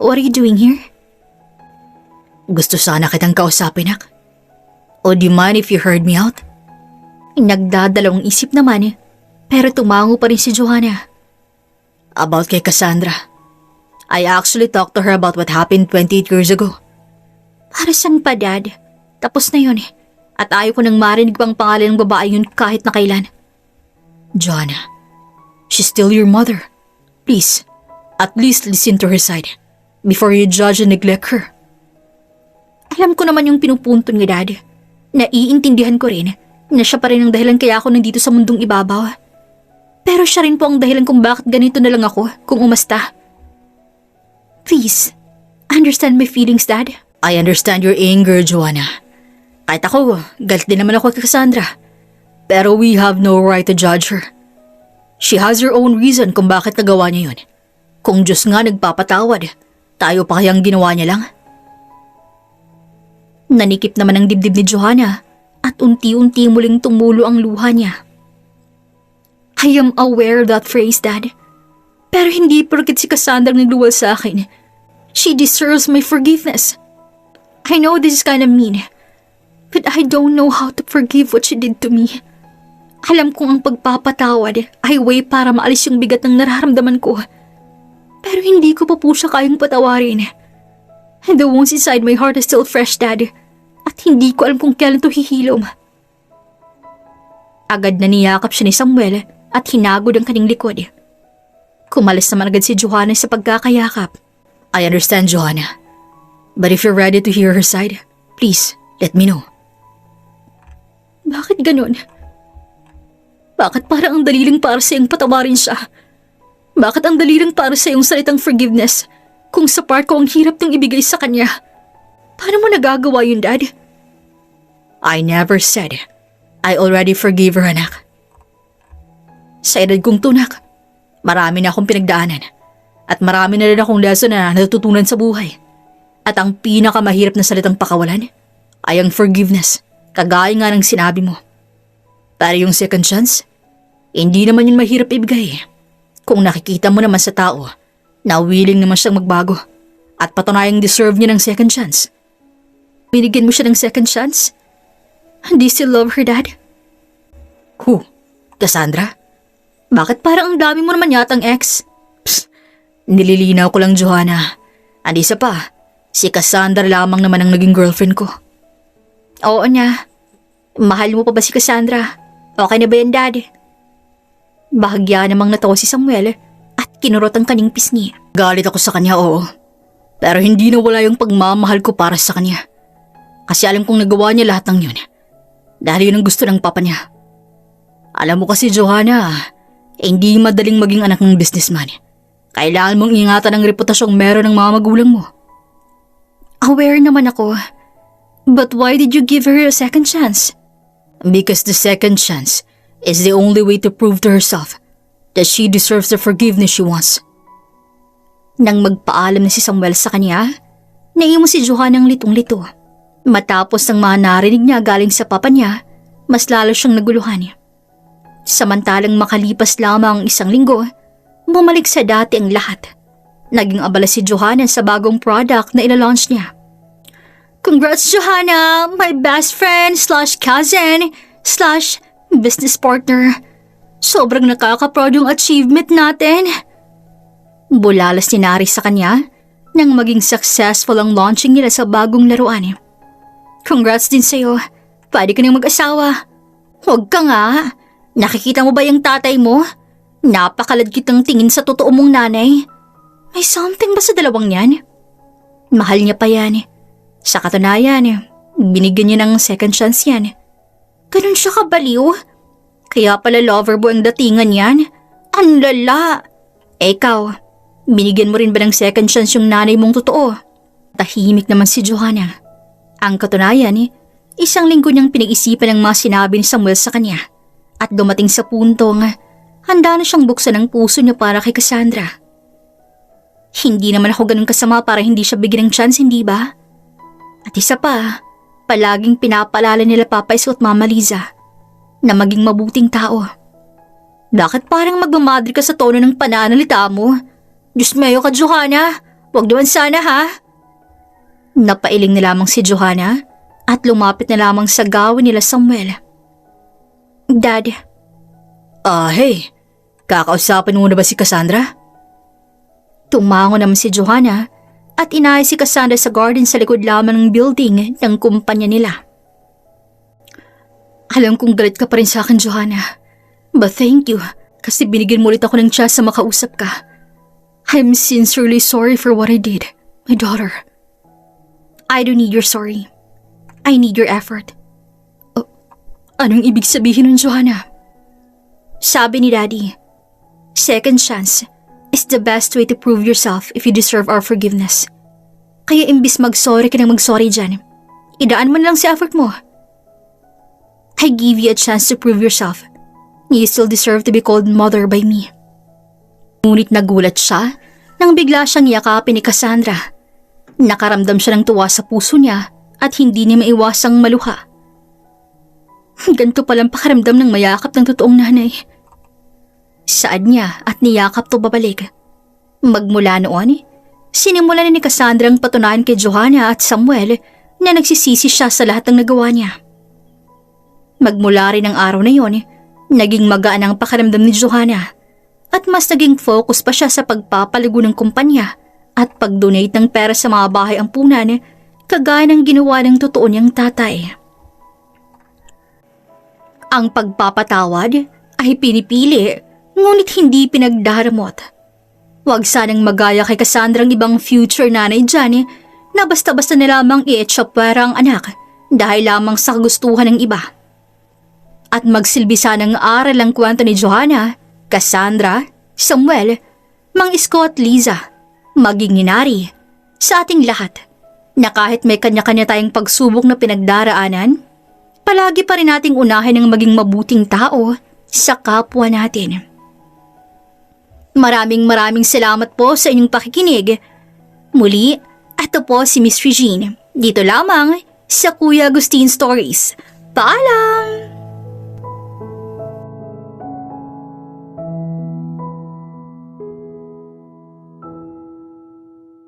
What are you doing here? Gusto sana kitang kausapin, Nak. O do you mind if you heard me out? Nagdadalawang isip naman pero tumango pa rin si Johanna. About kay Cassandra. I actually talked to her about what happened 28 years ago. Para saan pa, Dad? Tapos na yun At ayaw ko nang marinig pang pangalan ng babae yun kahit na kailan. Johanna, she's still your mother. Please, at least listen to her side before you judge and neglect her. Alam ko naman yung pinupunto ni Dad. Naiintindihan ko rin na siya pa rin ang dahilan kaya ako nandito sa mundong ibabaw. Pero siya rin po ang dahilan kung bakit ganito na lang ako kung umasta. Please, understand my feelings, Dad. I understand your anger, Johanna. Kahit ako, galit din naman ako kay Cassandra. Pero we have no right to judge her. She has her own reason kung bakit nagawa niya yun. Kung Diyos nga nagpapatawad, tayo pa kayang ginawa niya lang? Nanikip naman ang dibdib ni Johanna at unti-unti muling tumulo ang luha niya. I am aware of that phrase, Dad. Pero hindi porket si Cassandra nagluwal sa akin. She deserves my forgiveness. I know this is kind of mean, but I don't know how to forgive what she did to me. Alam kong ang pagpapatawad ay way para maalis yung bigat ng nararamdaman ko. Pero hindi ko pa po siya kayang patawarin. And the wounds inside my heart are still fresh, Dad. At hindi ko alam kung kailan to hihilom. Agad na niyakap siya ni Samuel at hinagod ang kanyang likod. Kumalis naman agad si Johanna sa pagkakayakap. I understand, Johanna. But if you're ready to hear her side, please, let me know. Bakit ganun? Bakit parang ang daliling para sa iyong patawarin siya? Bakit ang daliling para sa iyong salitang forgiveness kung sa part ko ang hirap nang ibigay sa kanya? Paano mo nagagawa yun, Dad? I never said I already forgave her, anak. Sa edad kong tunak, marami na akong pinagdaanan at marami na rin akong lesson na natututunan sa buhay. At ang pinakamahirap na salitang pakawalan ay ang forgiveness, kagaya nga ng sinabi mo. Pero yung second chance, hindi naman yun mahirap ibigay. Kung nakikita mo naman sa tao na willing naman siyang magbago at patunayang deserve niya ng second chance. Binigyan mo siya ng second chance? Do you still love her, Dad? Who? Cassandra? Bakit parang ang dami mo naman yatang ex? Psst, nililinaw ko lang, Johanna. Andi isa pa, si Cassandra lamang naman ang naging girlfriend ko. Oo niya. Mahal mo pa ba si Cassandra? Okay na ba yan, Dad? Bahagya namang natawa si Samuel at kinurot ang kanyang pisngi. Galit ako sa kanya, oo. Pero hindi nawala yung pagmamahal ko para sa kanya. Kasi alam kong nagawa niya lahat ng yun. Dahil yun ang gusto ng papa niya. Alam mo kasi, Johanna, hindi madaling maging anak ng businessman. Kailangan mong ingatan ang reputasyong meron ng mga magulang mo. Aware naman ako. But why did you give her a second chance? Because the second chance is the only way to prove to herself that she deserves the forgiveness she wants. Nang magpaalam na si Samuel sa kanya, naiimo si Johanna ng litong-lito. Matapos ng mga narinig niya galing sa papa niya, mas lalo siyang naguluhan. Samantalang makalipas lamang isang linggo, bumalik sa dati ang lahat. Naging abala si Johanna sa bagong product na ilalaunch niya. Congrats, Johanna, my best friend / cousin / business partner. Sobrang nakaka-proud yung achievement natin. Bulalas ni Nari sa kanya nang maging successful ang launching nila sa bagong laruan. Congrats din sa'yo. Pwede ka nang mag-asawa. Huwag ka nga. Nakikita mo ba yung tatay mo? Napakaladkit ng tingin sa totoo mong nanay. May something ba sa dalawang yan? Mahal niya pa yan. Sa katunayan, binigyan niya ng second chance yan. Ganun siya kabaliw? Kaya pala lover boy ang datingan yan? Ang lala! Ikaw, binigyan mo rin ba ng second chance yung nanay mong totoo? Tahimik naman si Johanna. Ang katunayan, isang linggo niyang pinag-isipan ang mga sinabi ni Samuel sa kanya. At dumating sa puntong, handa na siyang buksan ang puso niya para kay Cassandra. Hindi naman ako ganun kasama para hindi siya bigyan ng chance, hindi ba? At isa pa, palaging pinapaalala nila Papa Isko at Mama Liza na maging mabuting tao. Bakit parang magmamadri ka sa tono ng pananalita mo? Diyos mayo ka, Johanna. Huwag naman sana, ha? Napailing na lamang si Johanna at lumapit na lamang sa gawin nila Samuel. Dad. Hey. Kakausapin mo na ba si Cassandra? Tumango naman si Johanna at inayos si Cassandra sa garden sa likod lamang ng building ng kumpanya nila. Alam kong galit ka pa rin sa akin, Johanna. But thank you kasi binigyan mo ulit ako ng chance na makausap ka. I'm sincerely sorry for what I did, my daughter. I don't need your sorry. I need your effort. Anong ibig sabihin nun, Johanna? Sabi ni Daddy, second chance is the best way to prove yourself if you deserve our forgiveness. Kaya imbis mag-sorry ka nang mag-sorry dyan, idaan mo na lang sa effort mo. I give you a chance to prove yourself You still deserve to be called mother by me. Ngunit nagulat siya nang bigla siyang yakapin ni Cassandra. Nakaramdam siya ng tuwa sa puso niya at hindi niya maiwasang maluha. Ganito palang pakaramdam ng mayakap ng totoong nanay. Saad niya at niyakap to babalik. Magmula noon, sinimulan ni Cassandra ang patunayan kay Johanna at Samuel na nagsisisi siya sa lahat ng nagawa niya. Magmula rin ang araw na yon, naging magaan ang pakaramdam ni Johanna at mas naging focus pa siya sa pagpapalago ng kumpanya at pag-donate ng pera sa mga bahay ampunan kagaya ng ginawa ng totoo niyang tatay. Ang pagpapatawad ay pinipili ngunit hindi pinagdaramot. Huwag sanang magaya kay Cassandra ang ibang future nanay dyan na basta-basta na lamang i-etsyapwera ang anak dahil lamang sa kagustuhan ng iba. At magsilbi sana ng aral ang kwento ni Johanna, Cassandra, Samuel, Mang Isko at Liza, maging ni Nari, sa ating lahat, na kahit may kanya-kanya tayong pagsubok na pinagdaraanan, palagi pa rin nating unahin ang maging mabuting tao sa kapwa natin. Maraming salamat po sa inyong pakikinig. Muli, ito po si Miss Regine, dito lamang sa Kuya Agustin Stories. Paalam!